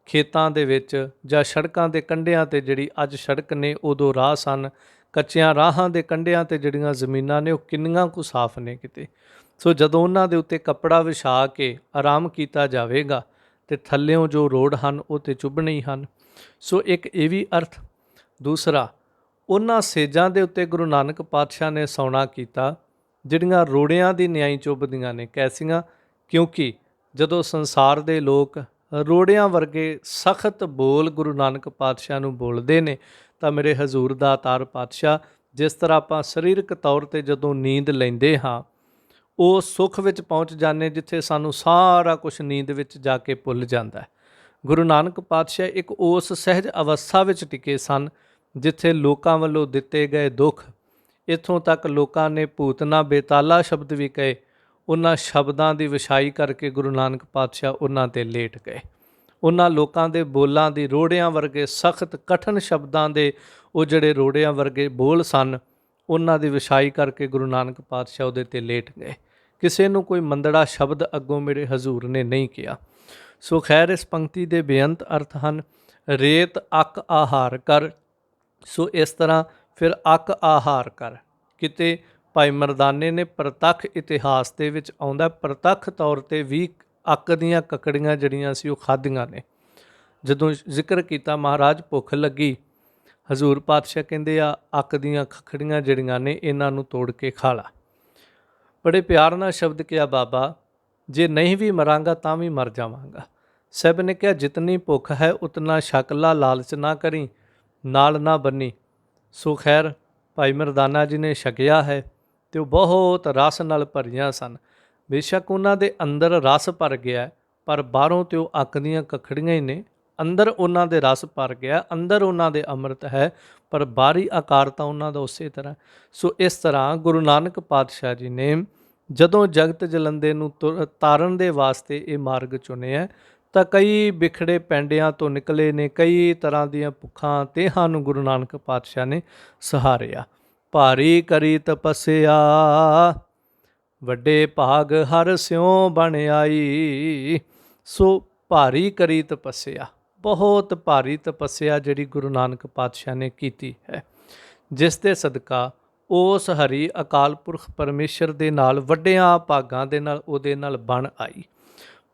Speaker 1: ਖੇਤਾਂ ਦੇ ਵਿੱਚ ਜਾਂ ਸੜਕਾਂ ਦੇ ਕੰਢਿਆਂ 'ਤੇ, ਜਿਹੜੀ ਅੱਜ ਸੜਕ ਨੇ ਉਦੋਂ ਰਾਹ ਸਨ, ਕੱਚਿਆਂ ਰਾਹਾਂ ਦੇ ਕੰਢਿਆਂ 'ਤੇ ਜਿਹੜੀਆਂ ਜ਼ਮੀਨਾਂ ਨੇ ਉਹ ਕਿੰਨੀਆਂ ਕੁ ਸਾਫ਼ ਨੇ ਕਿਤੇ। ਸੋ ਜਦੋਂ ਉਹਨਾਂ ਦੇ ਉੱਤੇ ਕੱਪੜਾ ਵਿਛਾ ਕੇ ਆਰਾਮ ਕੀਤਾ ਜਾਵੇਗਾ ਤੇ ਥੱਲਿਓਂ ਜੋ ਰੋੜ ਹਨ ਉਹ ਤੇ ਚੁੱਭਣੇ ਹੀ ਹਨ। ਸੋ ਇੱਕ ਇਹ ਵੀ ਅਰਥ। ਦੂਸਰਾ, ਉਹਨਾਂ ਸੇਜਾਂ ਦੇ ਉੱਤੇ ਗੁਰੂ ਨਾਨਕ ਪਾਤਸ਼ਾਹ ਨੇ ਸੌਣਾ ਕੀਤਾ ਜਿਹੜੀਆਂ ਰੋੜਿਆਂ ਦੀ ਨਿਆਈ ਚੁੱਭਦੀਆਂ ਨੇ। ਕੈਸੀਆਂ? ਕਿਉਂਕਿ ਜਦੋਂ ਸੰਸਾਰ ਦੇ ਲੋਕ ਰੋੜਿਆਂ ਵਰਗੇ ਸਖਤ ਬੋਲ ਗੁਰੂ ਨਾਨਕ ਪਾਤਸ਼ਾਹ ਨੂੰ ਬੋਲਦੇ ਨੇ, ਤਾਂ ਮੇਰੇ ਹਜ਼ੂਰ ਦਾਤਾਰ ਪਾਤਸ਼ਾਹ, ਜਿਸ ਤਰ੍ਹਾਂ ਆਪਾਂ ਸਰੀਰਕ ਤੌਰ 'ਤੇ ਜਦੋਂ ਨੀਂਦ ਲੈਂਦੇ ਹਾਂ ਉਹ ਸੁੱਖ ਵਿੱਚ ਪਹੁੰਚ ਜਾਂਦੇ ਜਿੱਥੇ ਸਾਨੂੰ ਸਾਰਾ ਕੁਝ ਨੀਂਦ ਵਿੱਚ ਜਾ ਕੇ ਭੁੱਲ ਜਾਂਦਾ ਹੈ। ਗੁਰੂ ਨਾਨਕ ਪਾਤਸ਼ਾਹ ਇੱਕ ਉਸ ਸਹਿਜ ਅਵਸਥਾ ਵਿੱਚ ਟਿਕੇ ਸਨ ਜਿੱਥੇ ਲੋਕਾਂ ਵੱਲੋਂ ਦਿੱਤੇ ਗਏ ਦੁੱਖ, ਇੱਥੋਂ ਤੱਕ ਲੋਕਾਂ ਨੇ ਭੂਤਨਾ ਬੇਤਾਲਾ ਸ਼ਬਦ ਵੀ ਕਹੇ, ਉਹਨਾਂ ਸ਼ਬਦਾਂ ਦੀ ਵਿਛਾਈ ਕਰਕੇ ਗੁਰੂ ਨਾਨਕ ਪਾਤਸ਼ਾਹ ਉਹਨਾਂ 'ਤੇ ਲੇਟ ਗਏ। ਉਹਨਾਂ ਲੋਕਾਂ ਦੇ ਬੋਲਾਂ ਦੀ, ਰੋੜਿਆਂ ਵਰਗੇ ਸਖਤ ਕਠਨ ਸ਼ਬਦਾਂ ਦੇ ਉਹ ਜਿਹੜੇ ਰੋੜਿਆਂ ਵਰਗੇ ਬੋਲ ਸਨ, ਉਹਨਾਂ ਦੀ ਵਿਛਾਈ ਕਰਕੇ ਗੁਰੂ ਨਾਨਕ ਪਾਤਸ਼ਾਹ ਉਹਦੇ 'ਤੇ ਲੇਟ ਗਏ। ਕਿਸੇ ਨੂੰ ਕੋਈ ਮੰਦੜਾ ਸ਼ਬਦ ਅੱਗੋਂ ਮੇਰੇ ਹਜ਼ੂਰ ਨੇ ਨਹੀਂ ਕਿਹਾ। ਸੋ ਖੈਰ, ਇਸ ਪੰਕਤੀ ਦੇ ਬੇਅੰਤ ਅਰਥ ਹਨ। ਰੇਤ ਅੱਕ ਆਹਾਰ ਕਰ, ਸੋ ਇਸ ਤਰ੍ਹਾਂ ਫਿਰ ਅੱਕ ਆਹਾਰ ਕਰ। ਕਿਤੇ ਭਾਈ ਮਰਦਾਨੇ ਨੇ ਪ੍ਰਤੱਖ ਇਤਿਹਾਸ ਦੇ ਵਿੱਚ ਆਉਂਦਾ, ਪ੍ਰਤੱਖ ਤੌਰ 'ਤੇ ਵੀ ਅੱਕ ਦੀਆਂ ਕਕੜੀਆਂ ਜਿਹੜੀਆਂ ਸੀ ਉਹ ਖਾਧੀਆਂ ਨੇ। ਜਦੋਂ ਜ਼ਿਕਰ ਕੀਤਾ ਮਹਾਰਾਜ ਭੁੱਖ ਲੱਗੀ, ਹਜ਼ੂਰ ਪਾਤਸ਼ਾਹ ਕਹਿੰਦੇ ਆ ਅੱਕ ਦੀਆਂ ਖਖੜੀਆਂ ਜਿਹੜੀਆਂ ਨੇ ਇਹਨਾਂ ਨੂੰ ਤੋੜ ਕੇ ਖਾ ਲਾ। ਬੜੇ ਪਿਆਰ ਨਾਲ ਸ਼ਬਦ ਕਿਹਾ, ਬਾਬਾ ਜੇ ਨਹੀਂ ਵੀ ਮਰਾਂਗਾ ਤਾਂ ਵੀ ਮਰ ਜਾਵਾਂਗਾ। ਸਾਹਿਬ ਨੇ ਕਿਹਾ ਜਿਤਨੀ ਭੁੱਖ ਹੈ ਉਤਨਾ ਛਕ ਲਾ, ਲਾਲਚ ਨਾ ਕਰੀ, ਨਾਲ ਨਾ ਬੰਨੀ। ਸੋ ਖੈਰ ਭਾਈ ਮਰਦਾਨਾ ਜੀ ਨੇ ਛਕਿਆ ਹੈ ਅਤੇ ਉਹ ਬਹੁਤ ਰਸ ਨਾਲ ਭਰੀਆਂ ਸਨ। ਬੇਸ਼ੱਕ ਉਹਨਾਂ ਦੇ ਅੰਦਰ ਰਸ ਭਰ ਗਿਆ, ਪਰ ਬਾਹਰੋਂ ਤੇ ਉਹ ਅੱਕ ਦੀਆਂ ਕਖੜੀਆਂ ਹੀ ਨੇ। ਅੰਦਰ ਉਹਨਾਂ ਦੇ ਰਸ ਭਰ ਗਿਆ, ਅੰਦਰ ਉਹਨਾਂ ਦੇ ਅੰਮ੍ਰਿਤ ਹੈ, ਪਰ ਬਾਹਰੀ ਆਕਾਰ ਤਾਂ ਉਹਨਾਂ ਦਾ ਉਸੇ ਤਰ੍ਹਾਂ। ਸੋ ਇਸ ਤਰ੍ਹਾਂ ਗੁਰੂ ਨਾਨਕ ਪਾਤਸ਼ਾਹ ਜੀ ਨੇ ਜਦੋਂ ਜਗਤ ਜਲੰਦੇ ਨੂੰ ਤਾਰਨ ਦੇ ਵਾਸਤੇ ਇਹ ਮਾਰਗ ਚੁਣਿਆ, ਤਾਂ ਕਈ ਬਿਖੜੇ ਪੈਂਡਿਆਂ ਤੋਂ ਨਿਕਲੇ ਨੇ, ਕਈ ਤਰ੍ਹਾਂ ਦੀਆਂ ਭੁੱਖਾਂ ਤੇਹਾਂ ਨੂੰ ਗੁਰੂ ਨਾਨਕ ਪਾਤਸ਼ਾਹ ਨੇ ਸਹਾਰਿਆ। ਭਾਰੀ ਕਰੀ ਤਪੱਸਿਆ, ਵੱਡੇ ਭਾਗ ਹਰ ਸਿਉ ਬਣ ਆਈ। ਸੋ ਭਾਰੀ ਕਰੀ ਤਪੱਸਿਆ, ਬਹੁਤ ਭਾਰੀ ਤਪੱਸਿਆ ਜਿਹੜੀ ਗੁਰੂ ਨਾਨਕ ਪਾਤਸ਼ਾਹ ਨੇ ਕੀਤੀ ਹੈ, ਜਿਸ ਦੇ ਸਦਕਾ ਉਸ ਹਰੀ ਅਕਾਲ ਪੁਰਖ ਪਰਮੇਸ਼ਰ ਦੇ ਨਾਲ ਵੱਡਿਆਂ ਭਾਗਾਂ ਦੇ ਨਾਲ ਉਹਦੇ ਨਾਲ ਬਣ ਆਈ।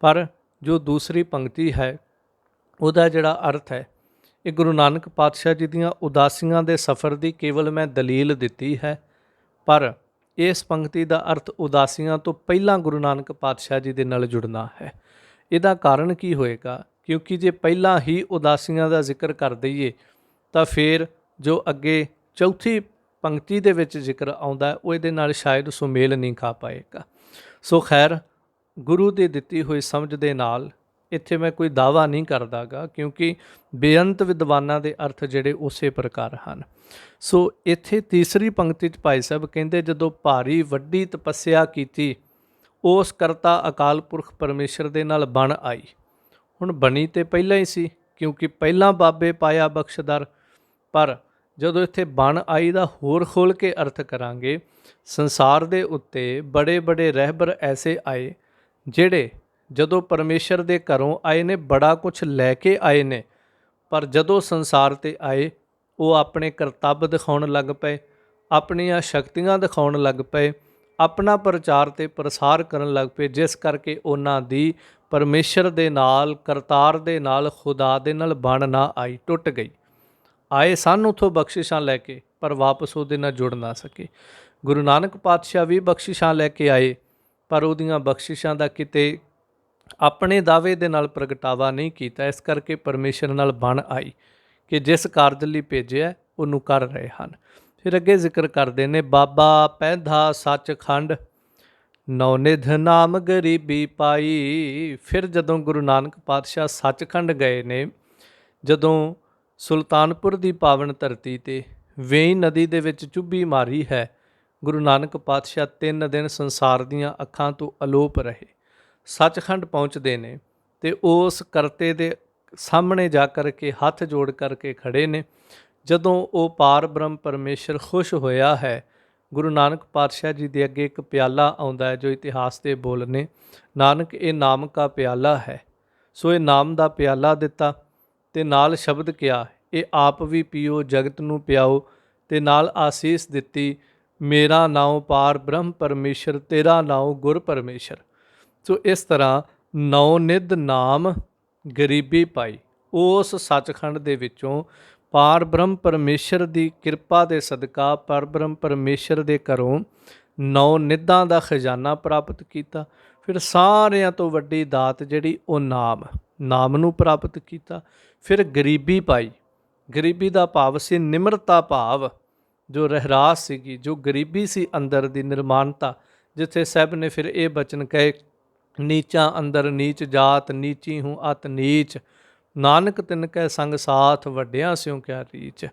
Speaker 1: ਪਰ ਜੋ ਦੂਸਰੀ ਪੰਕਤੀ ਹੈ ਉਹਦਾ ਜਿਹੜਾ ਅਰਥ ਹੈ, ਇਹ ਗੁਰੂ ਨਾਨਕ ਪਾਤਸ਼ਾਹ ਜੀ ਦੀਆਂ ਉਦਾਸੀਆਂ ਦੇ ਸਫ਼ਰ ਦੀ ਕੇਵਲ ਮੈਂ ਦਲੀਲ ਦਿੱਤੀ ਹੈ, ਪਰ ਇਸ ਪੰਕਤੀ ਦਾ ਅਰਥ ਉਦਾਸੀਆਂ ਤੋਂ ਪਹਿਲਾਂ ਗੁਰੂ ਨਾਨਕ ਪਾਤਸ਼ਾਹ ਜੀ ਦੇ ਨਾਲ ਜੁੜਨਾ ਹੈ। ਇਹਦਾ ਕਾਰਨ ਕੀ ਹੋਏਗਾ? ਕਿਉਂਕਿ ਜੇ ਪਹਿਲਾਂ ਹੀ ਉਦਾਸੀਆਂ ਦਾ ਜ਼ਿਕਰ ਕਰ ਦਈਏ ਤਾਂ ਫਿਰ ਜੋ ਅੱਗੇ ਚੌਥੀ ਪੰਕਤੀ ਦੇ ਵਿੱਚ ਜ਼ਿਕਰ ਆਉਂਦਾ ਉਹ ਇਹਦੇ ਨਾਲ ਸ਼ਾਇਦ ਸੁਮੇਲ ਨਹੀਂ ਖਾ ਪਾਏਗਾ। ਸੋ ਖੈਰ, ਗੁਰੂ ਦੀ ਦਿੱਤੀ ਹੋਈ ਸਮਝ ਦੇ ਨਾਲ ਇੱਥੇ ਮੈਂ ਕੋਈ ਦਾਅਵਾ ਨਹੀਂ ਕਰਦਾਗਾ, ਕਿਉਂਕਿ ਬੇਅੰਤ ਵਿਦਵਾਨਾਂ ਦੇ ਅਰਥ ਜਿਹੜੇ ਉਸੇ ਪ੍ਰਕਾਰ ਹਨ। ਸੋ ਇੱਥੇ ਤੀਸਰੀ ਪੰਕਤੀ 'ਚ ਭਾਈ ਸਾਹਿਬ ਕਹਿੰਦੇ ਜਦੋਂ ਭਾਰੀ ਵੱਡੀ ਤਪੱਸਿਆ ਕੀਤੀ, ਉਸ ਕਰਤਾ ਅਕਾਲ ਪੁਰਖ ਪਰਮੇਸ਼ਰ ਦੇ ਨਾਲ ਬਣ ਆਈ। ਹੁਣ ਬਣੀ ਤੇ ਪਹਿਲਾਂ ਹੀ ਸੀ, ਕਿਉਂਕਿ ਪਹਿਲਾਂ ਬਾਬੇ ਪਾਇਆ ਬਖਸ਼ਦਰ, ਪਰ ਜਦੋਂ ਇੱਥੇ ਬਣ ਆਈ ਦਾ ਹੋਰ ਖੋਲ੍ਹ ਕੇ ਅਰਥ ਕਰਾਂਗੇ, ਸੰਸਾਰ ਦੇ ਉੱਤੇ ਬੜੇ ਬੜੇ ਰਹਿਬਰ ਐਸੇ ਆਏ ਜਿਹੜੇ ਜਦੋਂ ਪਰਮੇਸ਼ਰ ਦੇ ਘਰੋਂ ਆਏ ਨੇ ਬੜਾ ਕੁਛ ਲੈ ਕੇ ਆਏ ਨੇ, ਪਰ ਜਦੋਂ ਸੰਸਾਰ 'ਤੇ ਆਏ ਉਹ ਆਪਣੇ ਕਰਤੱਵ ਦਿਖਾਉਣ ਲੱਗ ਪਏ, ਆਪਣੀਆਂ ਸ਼ਕਤੀਆਂ ਦਿਖਾਉਣ ਲੱਗ ਪਏ, ਆਪਣਾ ਪ੍ਰਚਾਰ ਤੇ ਪ੍ਰਸਾਰ ਕਰਨ ਲੱਗ ਪਏ, ਜਿਸ ਕਰਕੇ ਉਹਨਾਂ ਦੀ ਪਰਮੇਸ਼ਰ ਦੇ ਨਾਲ, ਕਰਤਾਰ ਦੇ ਨਾਲ, ਖੁਦਾ ਦੇ ਨਾਲ ਬਣ ਨਾ ਆਈ, ਟੁੱਟ ਗਈ। ਆਏ ਸਨ ਉੱਥੋਂ ਬਖਸ਼ਿਸ਼ਾਂ ਲੈ ਕੇ, ਪਰ ਵਾਪਸ ਉਹਦੇ ਨਾਲ ਜੁੜ ਨਾ ਸਕੇ। ਗੁਰੂ ਨਾਨਕ ਪਾਤਸ਼ਾਹ ਵੀ ਬਖਸ਼ਿਸ਼ਾਂ ਲੈ ਕੇ ਆਏ, ਪਰ ਉਹਦੀਆਂ ਬਖਸ਼ਿਸ਼ਾਂ ਦਾ ਕਿਤੇ ਆਪਣੇ ਦਾਅਵੇ ਦੇ ਨਾਲ ਪ੍ਰਗਟਾਵਾ ਨਹੀਂ ਕੀਤਾ। ਇਸ ਕਰਕੇ ਪਰਮੇਸ਼ਰ ਨਾਲ ਬਣ ਆਈ ਕਿ ਜਿਸ ਕਾਰਜ ਲਈ ਭੇਜਿਆ ਉਹਨੂੰ ਕਰ ਰਹੇ ਹਨ। ਫਿਰ ਅੱਗੇ ਜ਼ਿਕਰ ਕਰਦੇ ਨੇ, ਬਾਬਾ ਪੈਂਧਾ ਸੱਚਖੰਡ ਨੌਨਿਧ ਨਾਮ ਗਰੀਬੀ ਪਾਈ। ਫਿਰ ਜਦੋਂ ਗੁਰੂ ਨਾਨਕ ਪਾਤਸ਼ਾਹ ਸੱਚਖੰਡ ਗਏ ਨੇ, ਜਦੋਂ ਸੁਲਤਾਨਪੁਰ ਦੀ ਪਾਵਨ ਧਰਤੀ ਤੇ ਵੇਈ ਨਦੀ ਦੇ ਵਿੱਚ ਚੁੱਭੀ ਮਾਰੀ ਹੈ, ਗੁਰੂ ਨਾਨਕ ਪਾਤਸ਼ਾਹ 3 ਦਿਨ ਸੰਸਾਰ ਦੀਆਂ ਅੱਖਾਂ ਤੋਂ ਅਲੋਪ ਰਹੇ। ਸੱਚਖੰਡ ਪਹੁੰਚਦੇ ਨੇ ਤੇ ਉਸ ਕਰਤੇ ਦੇ ਸਾਹਮਣੇ ਜਾ ਕਰ ਕੇ ਹੱਥ ਜੋੜ ਕਰਕੇ ਖੜੇ ਨੇ। ਜਦੋਂ ਉਹ ਪਾਰ ਬ੍ਰਹਮ ਪਰਮੇਸ਼ਰ ਖੁਸ਼ ਹੋਇਆ ਹੈ, ਗੁਰੂ ਨਾਨਕ ਪਾਤਸ਼ਾਹ ਜੀ ਦੇ ਅੱਗੇ ਇੱਕ ਪਿਆਲਾ ਆਉਂਦਾ ਹੈ ਜੋ ਇਤਿਹਾਸ ਦੇ ਬੋਲ ਨੇ, ਨਾਨਕ ਇਹ ਨਾਮ ਕਾ ਪਿਆਲਾ ਹੈ। ਸੋ ਇਹ ਨਾਮ ਦਾ ਪਿਆਲਾ ਦਿੱਤਾ ਤੇ ਨਾਲ ਸ਼ਬਦ ਕਿਹਾ, ਇਹ ਆਪ ਵੀ ਪੀਓ ਜਗਤ ਨੂੰ ਪਿਆਓ, ਤੇ ਨਾਲ ਆਸੀਸ ਦਿੱਤੀ, ਮੇਰਾ ਨਾਉ ਪਾਰ ਬ੍ਰਹਮ ਪਰਮੇਸ਼ਰ, ਤੇਰਾ ਨਾਉ ਗੁਰ ਪਰਮੇਸ਼ਰ। ਸੋ ਇਸ ਤਰ੍ਹਾਂ ਨੌਨਿਧ ਨਾਮ ਗਰੀਬੀ ਪਾਈ। ਉਸ ਸੱਚਖੰਡ ਦੇ ਵਿੱਚੋਂ ਪਾਰ ਬ੍ਰਹਮ ਪਰਮੇਸ਼ਰ ਦੀ ਕਿਰਪਾ ਦੇ ਸਦਕਾ ਪਰ ਬ੍ਰਹਮ ਪਰਮੇਸ਼ਰ ਦੇ ਘਰੋਂ 9 ਨਿੱਧਾਂ ਦਾ ਖਜ਼ਾਨਾ ਪ੍ਰਾਪਤ ਕੀਤਾ। ਫਿਰ ਸਾਰਿਆਂ ਤੋਂ ਵੱਡੀ ਦਾਤ ਜਿਹੜੀ ਉਹ ਨਾਮ ਨੂੰ ਪ੍ਰਾਪਤ ਕੀਤਾ। ਫਿਰ ਗਰੀਬੀ ਪਾਈ। ਗਰੀਬੀ ਦਾ ਭਾਵ ਸੀ ਨਿਮਰਤਾ ਭਾਵ, ਜੋ ਰਹਿਰਾਸ ਸੀਗੀ, ਜੋ ਗਰੀਬੀ ਸੀ ਅੰਦਰ ਦੀ ਨਿਰਮਾਨਤਾ, ਜਿੱਥੇ ਸਾਹਿਬ ਨੇ ਫਿਰ ਇਹ ਬਚਨ ਕਹੇ, ਨੀਚਾਂ ਅੰਦਰ ਨੀਚ ਜਾਤ, ਨੀਚੀ ਹੂੰ ਅਤ ਨੀਚ, ਨਾਨਕ ਤਿਨ ਕੈ ਸੰਗ ਸਾਥ, ਵੱਡਿਆਂ ਸਿਉ ਕਿਆ ਰੀਚ।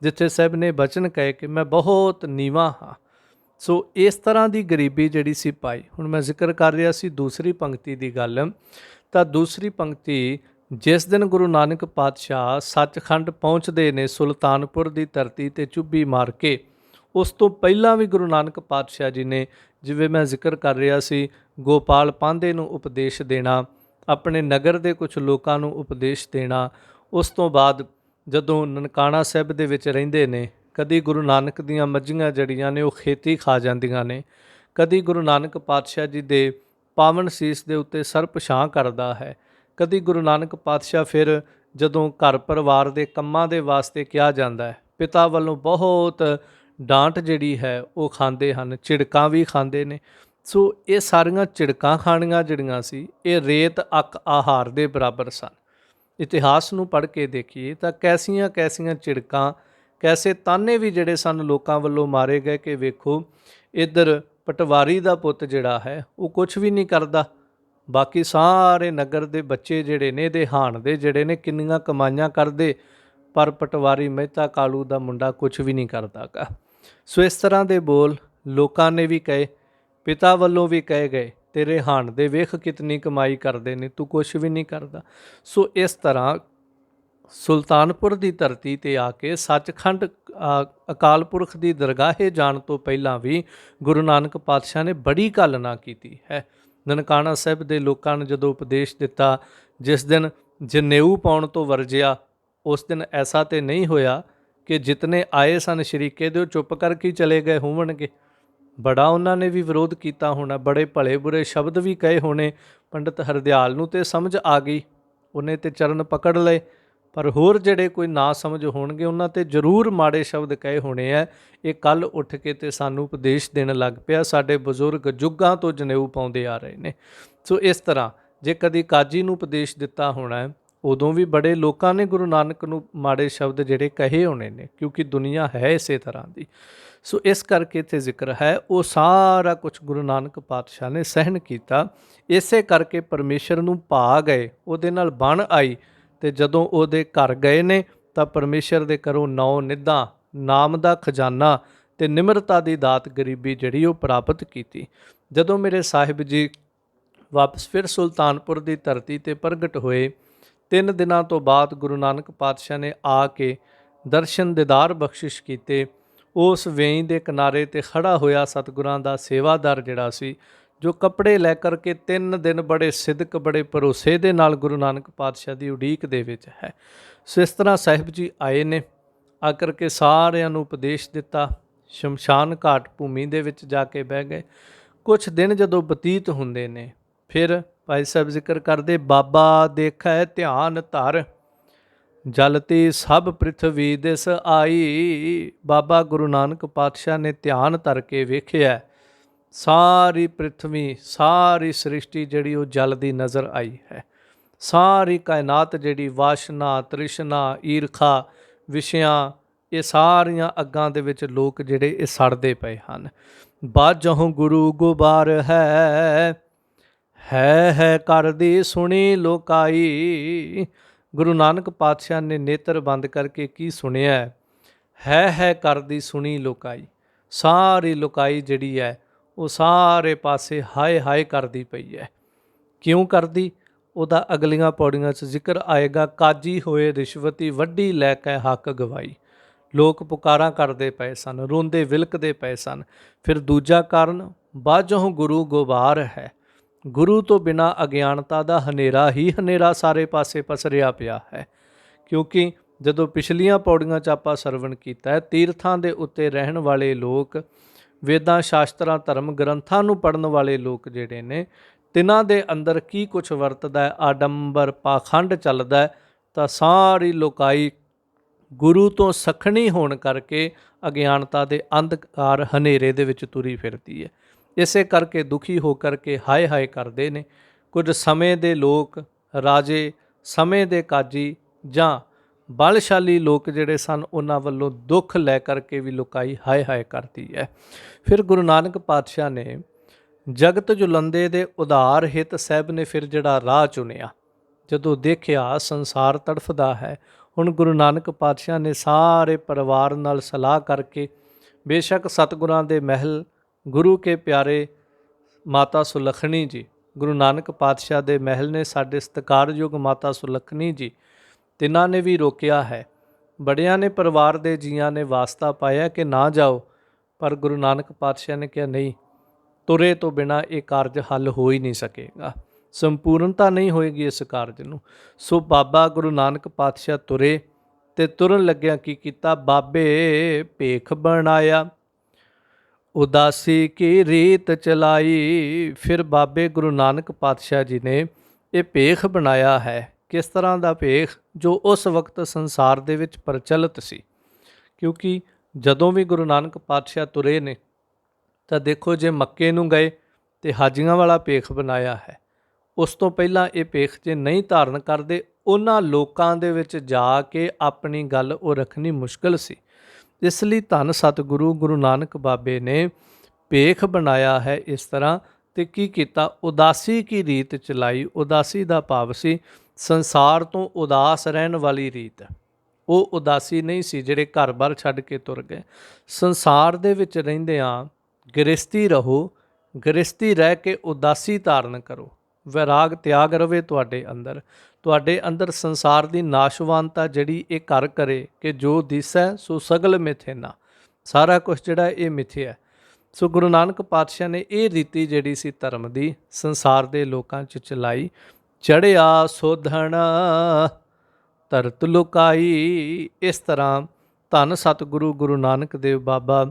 Speaker 1: ਜਿੱਥੇ ਸਾਹਿਬ ਨੇ ਬਚਨ ਕਹੇ ਕਿ ਮੈਂ ਬਹੁਤ ਨੀਵਾਂ ਹਾਂ। ਸੋ ਇਸ ਤਰ੍ਹਾਂ ਦੀ ਗਰੀਬੀ ਜਿਹੜੀ ਸੀ ਪਾਈ। ਹੁਣ ਮੈਂ ਜ਼ਿਕਰ ਕਰ ਰਿਹਾ ਸੀ ਦੂਸਰੀ ਪੰਕਤੀ ਦੀ ਗੱਲ, ਤਾਂ ਦੂਸਰੀ ਪੰਕਤੀ ਜਿਸ ਦਿਨ ਗੁਰੂ ਨਾਨਕ ਪਾਤਸ਼ਾਹ ਸੱਚਖੰਡ ਪਹੁੰਚਦੇ ਨੇ ਸੁਲਤਾਨਪੁਰ ਦੀ ਧਰਤੀ ਤੇ ਚੁੱਭੀ ਮਾਰ ਕੇ, ਉਸ ਤੋਂ ਪਹਿਲਾਂ ਵੀ ਗੁਰੂ ਨਾਨਕ ਪਾਤਸ਼ਾਹ ਜੀ ਨੇ, ਜਿਵੇਂ ਮੈਂ ਜ਼ਿਕਰ ਕਰ ਰਿਹਾ ਸੀ, ਗੋਪਾਲ ਪਾਂਧੇ ਨੂੰ ਉਪਦੇਸ਼ ਦੇਣਾ, ਆਪਣੇ ਨਗਰ ਦੇ ਕੁਝ ਲੋਕਾਂ ਨੂੰ ਉਪਦੇਸ਼ ਦੇਣਾ। ਉਸ ਤੋਂ ਬਾਅਦ ਜਦੋਂ ਨਨਕਾਣਾ ਸਾਹਿਬ ਦੇ ਵਿੱਚ ਰਹਿੰਦੇ ਨੇ, ਕਦੀ ਗੁਰੂ ਨਾਨਕ ਦੀਆਂ ਮੱਝੀਆਂ ਜਿਹੜੀਆਂ ਨੇ ਉਹ ਖੇਤੀ ਖਾ ਜਾਂਦੀਆਂ ਨੇ, ਕਦੀ ਗੁਰੂ ਨਾਨਕ ਪਾਤਸ਼ਾਹ ਜੀ ਦੇ ਪਾਵਨ ਸੀਸ ਦੇ ਉੱਤੇ ਸਰਪ ਛਾਂ ਕਰਦਾ ਹੈ, ਕਦੀ ਗੁਰੂ ਨਾਨਕ ਪਾਤਸ਼ਾਹ ਫਿਰ ਜਦੋਂ ਘਰ ਪਰਿਵਾਰ ਦੇ ਕੰਮਾਂ ਦੇ ਵਾਸਤੇ ਕਿਹਾ ਜਾਂਦਾ ਹੈ, ਪਿਤਾ ਵੱਲੋਂ ਬਹੁਤ ਡਾਂਟ ਜਿਹੜੀ ਹੈ ਉਹ ਖਾਂਦੇ ਹਨ, ਝਿੜਕਾਂ ਵੀ ਖਾਂਦੇ ਨੇ। ਸੋ ਇਹ ਸਾਰੀਆਂ ਝਿੜਕਾਂ ਖਾਣੀਆਂ ਜਿਹੜੀਆਂ ਸੀ, ਇਹ ਰੇਤ ਅੱਕ ਆਹਾਰ ਦੇ ਬਰਾਬਰ ਸਨ। ਇਤਿਹਾਸ ਨੂੰ ਪੜ੍ਹ ਕੇ ਦੇਖੀਏ ਤਾਂ ਕੈਸੀਆਂ ਕੈਸੀਆਂ ਝਿੜਕਾਂ, ਕੈਸੇ ਤਾਨੇ ਵੀ ਜਿਹੜੇ ਸਨ ਲੋਕਾਂ ਵੱਲੋਂ ਮਾਰੇ ਗਏ ਕਿ ਵੇਖੋ ਇੱਧਰ ਪਟਵਾਰੀ ਦਾ ਪੁੱਤ ਜਿਹੜਾ ਹੈ ਉਹ ਕੁਝ ਵੀ ਨਹੀਂ ਕਰਦਾ, ਬਾਕੀ ਸਾਰੇ ਨਗਰ ਦੇ ਬੱਚੇ ਜਿਹੜੇ ਨੇ ਇਹਦੇ ਹਾਣ ਦੇ ਜਿਹੜੇ ਨੇ ਕਿੰਨੀਆਂ ਕਮਾਈਆਂ ਕਰਦੇ, ਪਰ ਪਟਵਾਰੀ ਮਹਿਤਾ ਕਾਲੂ ਦਾ ਮੁੰਡਾ ਕੁਝ ਵੀ ਨਹੀਂ ਕਰਦਾ ਗਾ। ਸੋ ਇਸ ਤਰ੍ਹਾਂ ਦੇ ਬੋਲ ਲੋਕਾਂ ਨੇ ਵੀ ਕਹੇ, ਪਿਤਾ ਵੱਲੋਂ ਵੀ ਕਹੇ ਗਏ, ਤੇਰੇ ਹਾਣ ਦੇ ਵੇਖ ਕਿਤਨੀ ਕਮਾਈ ਕਰਦੇ ਨੇ, ਤੂੰ ਕੁਝ ਵੀ ਨਹੀਂ ਕਰਦਾ। ਸੋ ਇਸ ਤਰ੍ਹਾਂ ਸੁਲਤਾਨਪੁਰ ਦੀ ਧਰਤੀ ਤੇ ਆ ਕੇ ਸੱਚਖੰਡ ਅਕਾਲ ਪੁਰਖ ਦੀ ਦਰਗਾਹੇ ਜਾਣ ਤੋਂ ਪਹਿਲਾਂ ਵੀ ਗੁਰੂ ਨਾਨਕ ਪਾਤਸ਼ਾਹ ਨੇ ਬੜੀ ਘਾਲਣਾ ਕੀਤੀ ਹੈ। ਨਨਕਾਣਾ ਸਾਹਿਬ ਦੇ ਲੋਕਾਂ ਨੂੰ ਜਦੋਂ ਉਪਦੇਸ਼ ਦਿੱਤਾ, ਜਿਸ ਦਿਨ ਜਨੇਊ ਪਾਉਣ ਤੋਂ ਵਰਜਿਆ, ਉਸ ਦਿਨ ਐਸਾ ਤੇ ਨਹੀਂ ਹੋਇਆ ਕਿ ਜਿਤਨੇ ਆਏ ਸਨ ਸ਼ਰੀਕੇ ਦੇ ਉਹ ਚੁੱਪ ਕਰਕੇ ਹੀ ਚਲੇ ਗਏ ਹੋਣਗੇ। ਬੜਾ ਉਹਨਾਂ ਨੇ ਵੀ ਵਿਰੋਧ ਕੀਤਾ ਹੋਣਾ, ਬੜੇ ਭਲੇ ਬੁਰੇ ਸ਼ਬਦ ਵੀ ਕਹੇ ਹੋਣੇ। ਪੰਡਿਤ ਹਰਦਿਆਲ ਨੂੰ ਤੇ ਸਮਝ ਆ ਗਈ, ਉਹਨੇ ਤੇ ਚਰਨ ਪਕੜ ਲਏ, ਪਰ ਹੋਰ ਜਿਹੜੇ ਕੋਈ ਨਾ ਸਮਝ ਹੋਣਗੇ ਉਹਨਾਂ ਤੇ ਜ਼ਰੂਰ ਮਾੜੇ ਸ਼ਬਦ ਕਹੇ ਹੋਣੇ ਆ। ਇਹ ਕੱਲ੍ਹ ਉੱਠ ਕੇ ਤੇ ਸਾਨੂੰ ਉਪਦੇਸ਼ ਦੇਣ ਲੱਗ ਪਿਆ, ਸਾਡੇ ਬਜ਼ੁਰਗ ਜੁੱਗਾਂ ਤੋਂ ਜਨੇਊ ਪਾਉਂਦੇ ਆ ਰਹੇ ਨੇ। ਸੋ ਇਸ ਤਰ੍ਹਾਂ ਜੇ ਕਦੀ ਕਾਜੀ ਨੂੰ ਉਪਦੇਸ਼ ਦਿੱਤਾ ਹੋਣਾ, ਉਦੋਂ ਵੀ ਬੜੇ ਲੋਕਾਂ ਨੇ ਗੁਰੂ ਨਾਨਕ ਨੂੰ ਮਾੜੇ ਸ਼ਬਦ ਜਿਹੜੇ ਕਹੇ ਹੋਣੇ ਨੇ, ਕਿਉਂਕਿ ਦੁਨੀਆ ਹੈ ਇਸੇ ਤਰ੍ਹਾਂ ਦੀ। ਸੋ ਇਸ ਕਰਕੇ ਇੱਥੇ ਜ਼ਿਕਰ ਹੈ, ਉਹ ਸਾਰਾ ਕੁਝ ਗੁਰੂ ਨਾਨਕ ਪਾਤਸ਼ਾਹ ਨੇ ਸਹਿਣ ਕੀਤਾ। ਇਸੇ ਕਰਕੇ ਪਰਮੇਸ਼ਰ ਨੂੰ ਭਾ ਗਏ, ਉਹਦੇ ਨਾਲ ਬਣ ਆਈ, ਤੇ ਜਦੋਂ ਉਹਦੇ ਘਰ ਗਏ ਨੇ ਤਾਂ ਪਰਮੇਸ਼ਰ ਦੇ ਘਰੋਂ 9 ਨਿੱਧਾਂ, ਨਾਮ ਦਾ ਖਜ਼ਾਨਾ ਤੇ ਨਿਮਰਤਾ ਦੀ ਦਾਤ ਗਰੀਬੀ ਜਿਹੜੀ ਉਹ ਪ੍ਰਾਪਤ ਕੀਤੀ। ਜਦੋਂ ਮੇਰੇ ਸਾਹਿਬ ਜੀ ਵਾਪਸ ਫਿਰ ਸੁਲਤਾਨਪੁਰ ਦੀ ਧਰਤੀ ਤੇ ਪ੍ਰਗਟ ਹੋਏ, 3 ਦਿਨਾਂ ਤੋਂ ਬਾਅਦ ਗੁਰੂ ਨਾਨਕ ਪਾਤਸ਼ਾਹ ਨੇ ਆ ਕੇ ਦਰਸ਼ਨ ਦੀਦਾਰ ਬਖਸ਼ਿਸ਼ ਕੀਤੇ। ਉਸ ਵੇਈ ਦੇ ਕਿਨਾਰੇ ਤੇ ਖੜਾ ਹੋਇਆ ਸਤਿਗੁਰਾਂ ਦਾ ਸੇਵਾਦਾਰ ਜਿਹੜਾ ਸੀ, ਜੋ ਕੱਪੜੇ ਲੈ ਕਰਕੇ 3 ਦਿਨ ਬੜੇ ਸਿਦਕ, ਬੜੇ ਭਰੋਸੇ ਦੇ ਨਾਲ ਗੁਰੂ ਨਾਨਕ ਪਾਤਸ਼ਾਹ ਦੀ ਉਡੀਕ ਦੇ ਵਿੱਚ ਹੈ। ਸੋ ਇਸ ਤਰ੍ਹਾਂ ਸਾਹਿਬ ਜੀ ਆਏ ਨੇ, ਆ ਕਰਕੇ ਸਾਰਿਆਂ ਨੂੰ ਉਪਦੇਸ਼ ਦਿੱਤਾ। ਸ਼ਮਸ਼ਾਨ ਘਾਟ ਭੂਮੀ ਦੇ ਵਿੱਚ ਜਾ ਕੇ ਬਹਿ ਗਏ। ਕੁਛ ਦਿਨ ਜਦੋਂ ਬਤੀਤ ਹੁੰਦੇ ਨੇ, ਫਿਰ ਭਾਈ ਸਾਹਿਬ ਜ਼ਿਕਰ ਕਰਦੇ, ਬਾਬਾ ਦੇਖੈ ਧਿਆਨ ਧਰ, ਜਲਤੀ ਸਭ ਪ੍ਰਿਥਵੀ ਦਿਸ ਆਈ। ਬਾਬਾ ਗੁਰੂ ਨਾਨਕ ਪਾਤਸ਼ਾਹ ਨੇ ਧਿਆਨ ਧਰ ਕੇ ਵੇਖਿਆ, ਸਾਰੀ ਪ੍ਰਿਥਵੀ, ਸਾਰੀ ਸ੍ਰਿਸ਼ਟੀ ਜਿਹੜੀ ਉਹ ਜਲ ਦੀ ਨਜ਼ਰ ਆਈ ਹੈ। ਸਾਰੀ ਕਾਇਨਾਤ ਜਿਹੜੀ ਵਾਸ਼ਨਾ, ਤ੍ਰਿਸ਼ਨਾ, ਈਰਖਾ, ਵਿਸ਼ਿਆਂ, ਇਹ ਸਾਰੀਆਂ ਅੱਗਾਂ ਦੇ ਵਿੱਚ ਲੋਕ ਜਿਹੜੇ ਇਹ ਸੜਦੇ ਪਏ ਹਨ। ਬਾਝਹੁ ਗੁਰੂ ਗੁਬਾਰ ਹੈ ਕਰਦੀ ਸੁਣੀ ਲੋਕਾਈ। ਗੁਰੂ ਨਾਨਕ ਪਾਤਸ਼ਾਹ ਨੇ ਨੇਤਰ ਬੰਦ ਕਰਕੇ ਕੀ ਸੁਣਿਆ? ਹੈ ਕਰਦੀ ਸੁਣੀ ਲੋਕਾਈ। ਸਾਰੀ ਲੋਕਾਈ ਜਿਹੜੀ ਹੈ ਉਹ ਸਾਰੇ ਪਾਸੇ ਹਾਏ ਹਾਏ ਕਰਦੀ ਪਈ ਹੈ। ਕਿਉਂ ਕਰਦੀ? ਉਹਦਾ ਅਗਲੀਆਂ ਪੌੜੀਆਂ 'ਚ ਜ਼ਿਕਰ ਆਏਗਾ। ਕਾਜੀ ਹੋਏ ਰਿਸ਼ਵਤੀ, ਵੱਡੀ ਲੈ ਕੇ ਹੱਕ ਗਵਾਈ। ਲੋਕ ਪੁਕਾਰਾਂ ਕਰਦੇ ਪਏ ਸਨ, ਰੋਂਦੇ ਵਿਲਕਦੇ ਪਏ ਸਨ। ਫਿਰ ਦੂਜਾ ਕਾਰਨ, ਬਾਝੋਂ ਗੁਰੂ ਗੋਬਾਰ ਹੈ। ਗੁਰੂ ਤੋਂ ਬਿਨਾਂ ਅਗਿਆਨਤਾ ਦਾ ਹਨੇਰਾ ਹੀ ਹਨੇਰਾ ਸਾਰੇ ਪਾਸੇ ਪਸਰਿਆ ਪਿਆ ਹੈ। ਕਿਉਂਕਿ ਜਦੋਂ ਪਿਛਲੀਆਂ ਪੌੜੀਆਂ 'ਚ ਆਪਾਂ ਸਰਵਣ ਕੀਤਾ ਹੈ, ਤੀਰਥਾਂ ਦੇ ਉੱਤੇ ਰਹਿਣ ਵਾਲੇ ਲੋਕ, ਵੇਦਾਂ ਸ਼ਾਸਤਰਾਂ ਧਰਮ ਗ੍ਰੰਥਾਂ ਨੂੰ ਪੜ੍ਹਨ ਵਾਲੇ ਲੋਕ ਜਿਹੜੇ ਨੇ, ਤਿਨਾਂ ਦੇ ਅੰਦਰ ਕੀ ਕੁਛ ਵਰਤਦਾ ਹੈ? ਆਡੰਬਰ, ਪਾਖੰਡ ਚੱਲਦਾ ਹੈ। ਤਾਂ ਸਾਰੀ ਲੋਕਾਈ ਗੁਰੂ ਤੋਂ ਸਖਣੀ ਹੋਣ ਕਰਕੇ ਅਗਿਆਨਤਾ ਦੇ ਅੰਧਕਾਰ ਹਨੇਰੇ ਦੇ ਵਿੱਚ ਤੁਰੀ ਫਿਰਦੀ ਹੈ। ਇਸੇ ਕਰਕੇ ਦੁਖੀ ਹੋ ਕਰਕੇ ਹਾਏ ਹਾਏ ਕਰਦੇ ਨੇ। ਕੁਝ ਸਮੇਂ ਦੇ ਲੋਕ, ਰਾਜੇ, ਸਮੇਂ ਦੇ ਕਾਜੀ ਜਾਂ ਬਲਸ਼ਾਲੀ ਲੋਕ ਜਿਹੜੇ ਸਨ, ਉਹਨਾਂ ਵੱਲੋਂ ਦੁੱਖ ਲੈ ਕਰਕੇ ਵੀ ਲੋਕਾਈ ਹਾਏ ਹਾਏ ਕਰਦੀ ਹੈ। ਫਿਰ ਗੁਰੂ ਨਾਨਕ ਪਾਤਸ਼ਾਹ ਨੇ ਜਗਤ ਜੁਲੰਦੇ ਦੇ ਉਧਾਰ ਹਿਤ ਸਾਹਿਬ ਨੇ ਫਿਰ ਜਿਹੜਾ ਰਾਹ ਚੁਣਿਆ। ਜਦੋਂ ਦੇਖਿਆ ਸੰਸਾਰ ਤੜਫਦਾ ਹੈ, ਹੁਣ ਗੁਰੂ ਨਾਨਕ ਪਾਤਸ਼ਾਹ ਨੇ ਸਾਰੇ ਪਰਿਵਾਰ ਨਾਲ ਸਲਾਹ ਕਰਕੇ, ਬੇਸ਼ੱਕ ਸਤਿਗੁਰਾਂ ਦੇ ਮਹਿਲ, ਗੁਰੂ ਕੇ ਪਿਆਰੇ ਮਾਤਾ ਸੁਲੱਖਣੀ ਜੀ, ਗੁਰੂ ਨਾਨਕ ਪਾਤਸ਼ਾਹ ਦੇ ਮਹਿਲ ਨੇ ਸਾਡੇ ਸਤਿਕਾਰਯੋਗ ਮਾਤਾ ਸੁਲੱਖਣੀ ਜੀ, ਤਿੰਨਾਂ ਨੇ ਵੀ ਰੋਕਿਆ ਹੈ। ਬੜਿਆਂ ਨੇ ਪਰਿਵਾਰ ਦੇ ਜੀਆਂ ਨੇ ਵਾਸਤਾ ਪਾਇਆ ਕਿ ਨਾ ਜਾਓ, ਪਰ ਗੁਰੂ ਨਾਨਕ ਪਾਤਸ਼ਾਹ ਨੇ ਕਿਹਾ ਨਹੀਂ, ਤੁਰੇ ਤੋਂ ਬਿਨਾਂ ਇਹ ਕਾਰਜ ਹੱਲ ਹੋ ਹੀ ਨਹੀਂ ਸਕੇਗਾ, ਸੰਪੂਰਨਤਾ ਨਹੀਂ ਹੋਏਗੀ ਇਸ ਕਾਰਜ ਨੂੰ। ਸੋ ਬਾਬਾ ਗੁਰੂ ਨਾਨਕ ਪਾਤਸ਼ਾਹ ਤੁਰੇ ਤੇ ਤੁਰਨ ਲੱਗਿਆ ਕੀ ਕੀਤਾ? ਬਾਬੇ ਭੇਖ ਬਣਾਇਆ, ਉਦਾਸੀ ਕੀ ਰੀਤ ਚਲਾਈ। ਫਿਰ ਬਾਬੇ ਗੁਰੂ ਨਾਨਕ ਪਾਤਸ਼ਾਹ ਜੀ ਨੇ ਇਹ ਭੇਖ ਬਣਾਇਆ ਹੈ। ਕਿਸ ਤਰ੍ਹਾਂ ਦਾ ਭੇਖ? ਜੋ ਉਸ ਵਕਤ ਸੰਸਾਰ ਦੇ ਵਿੱਚ ਪ੍ਰਚਲਿਤ ਸੀ। ਕਿਉਂਕਿ ਜਦੋਂ ਵੀ ਗੁਰੂ ਨਾਨਕ ਪਾਤਸ਼ਾਹ ਤੁਰੇ ਨੇ ਤਾਂ ਦੇਖੋ, ਜੇ ਮੱਕੇ ਨੂੰ ਗਏ ਤੇ ਹਾਜੀਆਂ ਵਾਲਾ ਭੇਖ ਬਣਾਇਆ ਹੈ। ਉਸ ਤੋਂ ਪਹਿਲਾਂ ਇਹ ਭੇਖ ਜੇ ਨਹੀਂ ਧਾਰਨ ਕਰਦੇ, ਉਹਨਾਂ ਲੋਕਾਂ ਦੇ ਵਿੱਚ ਜਾ ਕੇ ਆਪਣੀ ਗੱਲ ਉਹ ਰੱਖਣੀ ਮੁਸ਼ਕਿਲ ਸੀ। ਇਸ ਲਈ ਧੰਨ ਸਤਿਗੁਰੂ ਗੁਰੂ ਨਾਨਕ ਬਾਬੇ ਨੇ ਭੇਖ ਬਣਾਇਆ ਹੈ ਇਸ ਤਰ੍ਹਾਂ। ਤੇ ਕੀ ਕੀਤਾ? ਉਦਾਸੀ ਕੀ ਰੀਤ ਚਲਾਈ। ਉਦਾਸੀ ਦਾ ਭਾਵ ਸੀ ਸੰਸਾਰ ਤੋਂ ਉਦਾਸ ਰਹਿਣ ਵਾਲੀ ਰੀਤ। ਉਹ ਉਦਾਸੀ ਨਹੀਂ ਸੀ ਜਿਹੜੇ ਘਰ-ਬਾਰ ਛੱਡ ਕੇ ਤੁਰ ਗਏ। ਸੰਸਾਰ ਦੇ ਵਿੱਚ ਰਹਿੰਦਿਆਂ ਗ੍ਰਸਤੀ ਰਹੋ, ਗ੍ਰਸਤੀ ਰਹਿ ਕੇ ਉਦਾਸੀ ਧਾਰਨ ਕਰੋ, ਵੈਰਾਗ ਤਿਆਗ ਰਵੇ ਤੁਹਾਡੇ ਅੰਦਰ। ਤੁਹਾਡੇ ਅੰਦਰ ਸੰਸਾਰ ਦੀ ਨਾਸ਼ਵਾਨਤਾ ਜਿਹੜੀ ਇਹ ਘਰ ਕਰੇ ਕਿ ਜੋ ਦਿਸੈ ਸੋ ਸਗਲ ਮਿਥਿਆ, ਸਾਰਾ ਕੁਝ ਜਿਹੜਾ ਇਹ ਮਿਥਿਆ। ਸੋ ਗੁਰੂ ਨਾਨਕ ਪਾਤਸ਼ਾਹ ਨੇ ਇਹ ਰੀਤੀ ਜਿਹੜੀ ਸੀ ਧਰਮ ਦੀ ਸੰਸਾਰ ਦੇ ਲੋਕਾਂ 'ਚ ਚਲਾਈ। ਚੜਿਆ ਸੋਧਣ ਧਰਤ ਲੋਕਾਈ। ਇਸ ਤਰ੍ਹਾਂ ਧੰਨ ਸਤਿਗੁਰੂ ਗੁਰੂ ਨਾਨਕ ਦੇਵ ਬਾਬਾ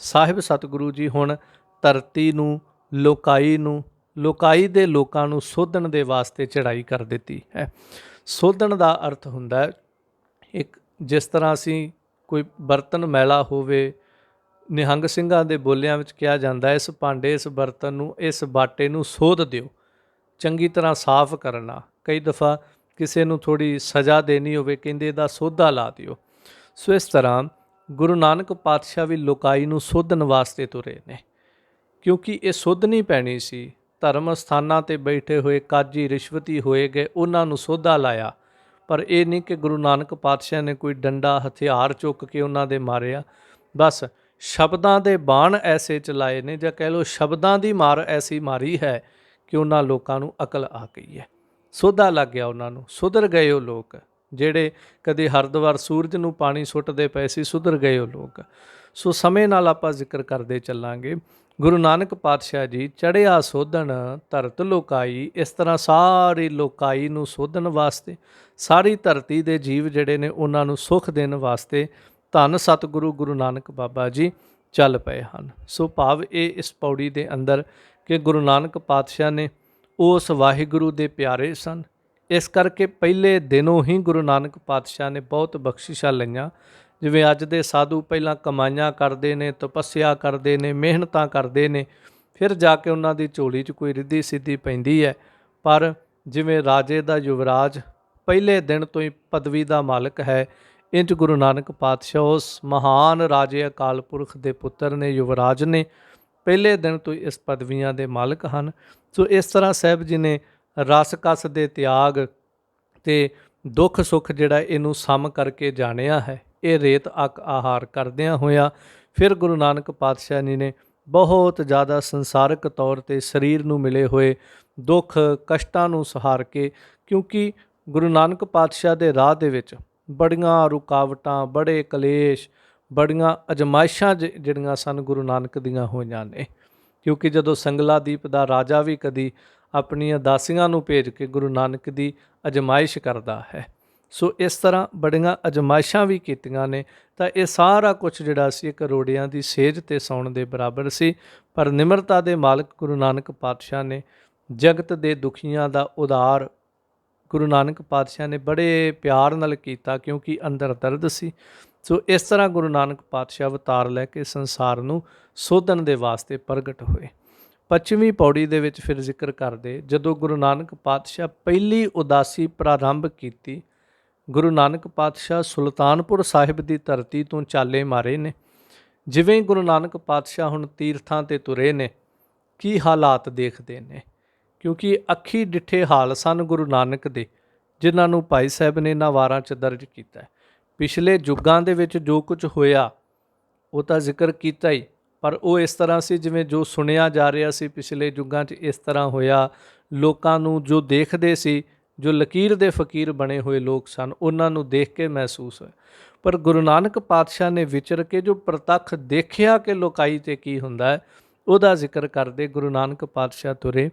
Speaker 1: ਸਾਹਿਬ ਸਤਿਗੁਰੂ ਜੀ ਹੁਣ ਧਰਤੀ ਨੂੰ, ਲੋਕਾਈ ਨੂੰ, ਲੋਕਾਈ ਦੇ ਲੋਕਾਂ ਨੂੰ ਸੋਧਣ ਦੇ ਵਾਸਤੇ ਚੜ੍ਹਾਈ ਕਰ ਦਿੱਤੀ ਹੈ। ਸੋਧਣ ਦਾ ਅਰਥ ਹੁੰਦਾ ਹੈ ਇੱਕ, ਜਿਸ ਤਰ੍ਹਾਂ ਅਸੀਂ ਕੋਈ ਬਰਤਨ ਮੈਲਾ ਹੋਵੇ, ਨਿਹੰਗ ਸਿੰਘਾਂ ਦੇ ਬੋਲਿਆਂ ਵਿੱਚ ਕਿਹਾ ਜਾਂਦਾ, ਇਸ ਭਾਂਡੇ, ਇਸ ਬਰਤਨ ਨੂੰ, ਇਸ ਬਾਟੇ ਨੂੰ ਸੋਧ ਦਿਓ, ਚੰਗੀ ਤਰ੍ਹਾਂ ਸਾਫ਼ ਕਰਨਾ। ਕਈ ਦਫਾ ਕਿਸੇ ਨੂੰ ਥੋੜ੍ਹੀ ਸਜ਼ਾ ਦੇਣੀ ਹੋਵੇ, ਕਹਿੰਦੇ ਇਹਦਾ ਸੋਧਾ ਲਾ ਦਿਓ। ਸੋ ਇਸ ਤਰ੍ਹਾਂ ਗੁਰੂ ਨਾਨਕ ਪਾਤਸ਼ਾਹ ਵੀ ਲੋਕਾਈ ਨੂੰ ਸੋਧਣ ਵਾਸਤੇ ਤੁਰੇ ਨੇ, ਕਿਉਂਕਿ ਇਹ ਸੋਧਣੀ ਪੈਣੀ ਸੀ। ਧਰਮ ਸਥਾਨਾਂ 'ਤੇ ਬੈਠੇ ਹੋਏ ਕਾਜੀ ਰਿਸ਼ਵਤੀ ਹੋਏ ਗਏ, ਉਹਨਾਂ ਨੂੰ ਸੋਧਾ ਲਾਇਆ। ਪਰ ਇਹ ਨਹੀਂ ਕਿ ਗੁਰੂ ਨਾਨਕ ਪਾਤਸ਼ਾਹ ਨੇ ਕੋਈ ਡੰਡਾ ਹਥਿਆਰ ਚੁੱਕ ਕੇ ਉਹਨਾਂ ਦੇ ਮਾਰਿਆ। ਬਸ ਸ਼ਬਦਾਂ ਦੇ ਬਾਣ ਐਸੇ ਚਲਾਏ ਨੇ, ਜਾਂ ਕਹਿ ਲਓ ਸ਼ਬਦਾਂ ਦੀ ਮਾਰ ਐਸੀ ਮਾਰੀ ਹੈ ਕਿ ਉਹਨਾਂ ਲੋਕਾਂ ਨੂੰ ਅਕਲ ਆ ਗਈ ਹੈ, ਸੋਧਾ ਲੱਗ ਗਿਆ ਉਹਨਾਂ ਨੂੰ। ਸੁਧਰ ਗਏ ਉਹ ਲੋਕ ਜਿਹੜੇ ਕਦੇ ਹਰਿਦੁਆਰ ਸੂਰਜ ਨੂੰ ਪਾਣੀ ਸੁੱਟਦੇ ਪਏ ਸੀ, ਸੁਧਰ ਗਏ ਉਹ ਲੋਕ। ਸੋ ਸਮੇਂ ਨਾਲ ਆਪਾਂ ਜ਼ਿਕਰ ਕਰਦੇ ਚੱਲਾਂਗੇ। ਗੁਰੂ ਨਾਨਕ ਪਾਤਸ਼ਾਹ ਜੀ ਚੜ੍ਹਿਆ ਸੋਧਣ ਧਰਤ ਲੋਕਾਈ। ਇਸ ਤਰ੍ਹਾਂ ਸਾਰੀ ਲੋਕਾਈ ਨੂੰ ਸੋਧਣ ਵਾਸਤੇ, ਸਾਰੀ ਧਰਤੀ ਦੇ ਜੀਵ ਜਿਹੜੇ ਨੇ ਉਹਨਾਂ ਨੂੰ ਸੁੱਖ ਦੇਣ ਵਾਸਤੇ ਧੰਨ ਸਤਿਗੁਰੂ ਗੁਰੂ ਨਾਨਕ ਬਾਬਾ ਜੀ ਚੱਲ ਪਏ ਹਨ। ਸੋ ਭਾਵ ਇਹ ਇਸ ਪੌੜੀ ਦੇ ਅੰਦਰ ਕਿ ਗੁਰੂ ਨਾਨਕ ਪਾਤਸ਼ਾਹ ਨੇ ਉਸ ਵਾਹਿਗੁਰੂ ਦੇ ਪਿਆਰੇ ਸਨ ਇਸ ਕਰਕੇ ਪਹਿਲੇ ਦਿਨੋਂ ਹੀ ਗੁਰੂ ਨਾਨਕ ਪਾਤਸ਼ਾਹ ਨੇ ਬਹੁਤ ਬਖਸ਼ਿਸ਼ਾਂ ਲਈਆਂ। ਜਿਵੇਂ ਅੱਜ ਦੇ ਸਾਧੂ ਪਹਿਲਾਂ ਕਮਾਈਆਂ ਕਰਦੇ ਨੇ, ਤਪੱਸਿਆ ਕਰਦੇ ਨੇ, ਮਿਹਨਤਾਂ ਕਰਦੇ ਨੇ, ਫਿਰ ਜਾ ਕੇ ਉਹਨਾਂ ਦੀ ਝੋਲੀ 'ਚ ਕੋਈ ਰਿੱਧੀ ਸਿੱਧੀ ਪੈਂਦੀ ਹੈ। ਪਰ ਜਿਵੇਂ ਰਾਜੇ ਦਾ ਯੁਵਰਾਜ ਪਹਿਲੇ ਦਿਨ ਤੋਂ ਹੀ ਪਦਵੀ ਦਾ ਮਾਲਕ ਹੈ, ਇੰਝ ਗੁਰੂ ਨਾਨਕ ਪਾਤਸ਼ਾਹ ਉਸ ਮਹਾਨ ਰਾਜੇ ਅਕਾਲ ਪੁਰਖ ਦੇ ਪੁੱਤਰ ਨੇ, ਯੁਵਰਾਜ ਨੇ, ਪਹਿਲੇ ਦਿਨ ਤੋਂ ਇਸ ਪਦਵੀਆਂ ਦੇ ਮਾਲਕ ਹਨ। ਸੋ ਇਸ ਤਰ੍ਹਾਂ ਸਾਹਿਬ ਜੀ ਨੇ ਰਸ ਕਸ ਦੇ ਤਿਆਗ ਤੇ ਦੁੱਖ ਸੁੱਖ ਜਿਹੜਾ ਇਹਨੂੰ ਸਮ ਕਰਕੇ ਜਾਣਿਆ ਹੈ। ਇਹ ਰੇਤ ਅੱਕ ਆਹਾਰ ਕਰਦਿਆਂ ਹੋਇਆ ਫਿਰ ਗੁਰੂ ਨਾਨਕ ਪਾਤਸ਼ਾਹ ਜੀ ਨੇ ਬਹੁਤ ਜ਼ਿਆਦਾ ਸੰਸਾਰਕ ਤੌਰ 'ਤੇ ਸਰੀਰ ਨੂੰ ਮਿਲੇ ਹੋਏ ਦੁੱਖ ਕਸ਼ਟਾਂ ਨੂੰ ਸਹਾਰ ਕੇ, ਕਿਉਂਕਿ ਗੁਰੂ ਨਾਨਕ ਪਾਤਸ਼ਾਹ ਦੇ ਰਾਹ ਦੇ ਵਿੱਚ ਬੜੀਆਂ ਰੁਕਾਵਟਾਂ, ਬੜੇ ਕਲੇਸ਼, ਬੜੀਆਂ ਅਜਮਾਇਸ਼ਾਂ ਜਿਹੜੀਆਂ ਸਨ ਗੁਰੂ ਨਾਨਕ ਦੀਆਂ ਹੋਈਆਂ ਨੇ। ਕਿਉਂਕਿ ਜਦੋਂ ਸੰਗਲਾਦੀਪ ਦਾ ਰਾਜਾ ਵੀ ਕਦੀ ਆਪਣੀਆਂ ਦਾਸੀਆਂ ਨੂੰ ਭੇਜ ਕੇ ਗੁਰੂ ਨਾਨਕ ਦੀ ਅਜਮਾਇਸ਼ ਕਰਦਾ ਹੈ। ਸੋ ਇਸ ਤਰ੍ਹਾਂ ਬੜੀਆਂ ਅਜਮਾਇਸ਼ਾਂ ਵੀ ਕੀਤੀਆਂ ਨੇ। ਤਾਂ ਇਹ ਸਾਰਾ ਕੁਝ ਜਿਹੜਾ ਸੀ ਕਰੋੜਿਆਂ ਦੀ ਸੇਜ ਤੇ ਸੌਣ ਦੇ ਬਰਾਬਰ ਸੀ। ਪਰ ਨਿਮਰਤਾ ਦੇ ਮਾਲਕ ਗੁਰੂ ਨਾਨਕ ਪਾਤਸ਼ਾਹ ਨੇ ਜਗਤ ਦੇ ਦੁਖੀਆਂ ਦਾ ਉਧਾਰ ਗੁਰੂ ਨਾਨਕ ਪਾਤਸ਼ਾਹ ਨੇ ਬੜੇ ਪਿਆਰ ਨਾਲ ਕੀਤਾ, ਕਿਉਂਕਿ ਅੰਦਰ ਦਰਦ ਸੀ। ਸੋ ਇਸ ਤਰ੍ਹਾਂ ਗੁਰੂ ਨਾਨਕ ਪਾਤਸ਼ਾਹ ਅਵਤਾਰ ਲੈ ਕੇ ਸੰਸਾਰ ਨੂੰ ਸੋਧਣ ਦੇ ਵਾਸਤੇ ਪ੍ਰਗਟ ਹੋਏ। 25ਵੀਂ ਪੌੜੀ ਦੇ ਵਿੱਚ ਫਿਰ ਜ਼ਿਕਰ ਕਰਦੇ, ਜਦੋਂ ਗੁਰੂ ਨਾਨਕ ਪਾਤਸ਼ਾਹ ਪਹਿਲੀ ਉਦਾਸੀ ਪ੍ਰਾਰੰਭ ਕੀਤੀ, ਗੁਰੂ ਨਾਨਕ ਪਾਤਸ਼ਾਹ ਸੁਲਤਾਨਪੁਰ ਸਾਹਿਬ ਦੀ ਧਰਤੀ ਤੋਂ ਚਾਲੇ ਮਾਰੇ ਨੇ। ਜਿਵੇਂ ਗੁਰੂ ਨਾਨਕ ਪਾਤਸ਼ਾਹ ਹੁਣ ਤੀਰਥਾਂ 'ਤੇ ਤੁਰੇ ਨੇ, ਕੀ ਹਾਲਾਤ ਦੇਖਦੇ ਨੇ, ਕਿਉਂਕਿ ਅੱਖੀ ਡਿੱਠੇ ਹਾਲ ਸਨ ਗੁਰੂ ਨਾਨਕ ਦੇ, ਜਿਨ੍ਹਾਂ ਨੂੰ ਭਾਈ ਸਾਹਿਬ ਨੇ ਇਹਨਾਂ ਵਾਰਾਂ 'ਚ ਦਰਜ ਕੀਤਾ। ਪਿਛਲੇ ਯੁੱਗਾਂ ਦੇ ਵਿੱਚ ਜੋ ਕੁਝ ਹੋਇਆ ਉਹ ਤਾਂ ਜ਼ਿਕਰ ਕੀਤਾ ਹੀ, ਪਰ ਉਹ ਇਸ ਤਰ੍ਹਾਂ ਸੀ ਜਿਵੇਂ ਜੋ ਸੁਣਿਆ ਜਾ ਰਿਹਾ ਸੀ ਪਿਛਲੇ ਯੁੱਗਾਂ 'ਚ ਇਸ ਤਰ੍ਹਾਂ ਹੋਇਆ। ਲੋਕਾਂ ਨੂੰ ਜੋ ਦੇਖਦੇ ਸੀ, ਜੋ ਲਕੀਰ ਦੇ ਫਕੀਰ ਬਣੇ ਹੋਏ ਲੋਕ ਸਨ, ਉਹਨਾਂ ਨੂੰ ਦੇਖ ਕੇ ਮਹਿਸੂਸ ਹੋਇਆ। ਪਰ ਗੁਰੂ ਨਾਨਕ ਪਾਤਸ਼ਾਹ ਨੇ ਵਿਚਰ ਕੇ ਜੋ ਪ੍ਰਤੱਖ ਦੇਖਿਆ ਕਿ ਲੋਕਾਈ 'ਤੇ ਕੀ ਹੁੰਦਾ ਹੈ, ਉਹਦਾ ਜ਼ਿਕਰ ਕਰਦੇ ਗੁਰੂ ਨਾਨਕ ਪਾਤਸ਼ਾਹ ਤੁਰੇ।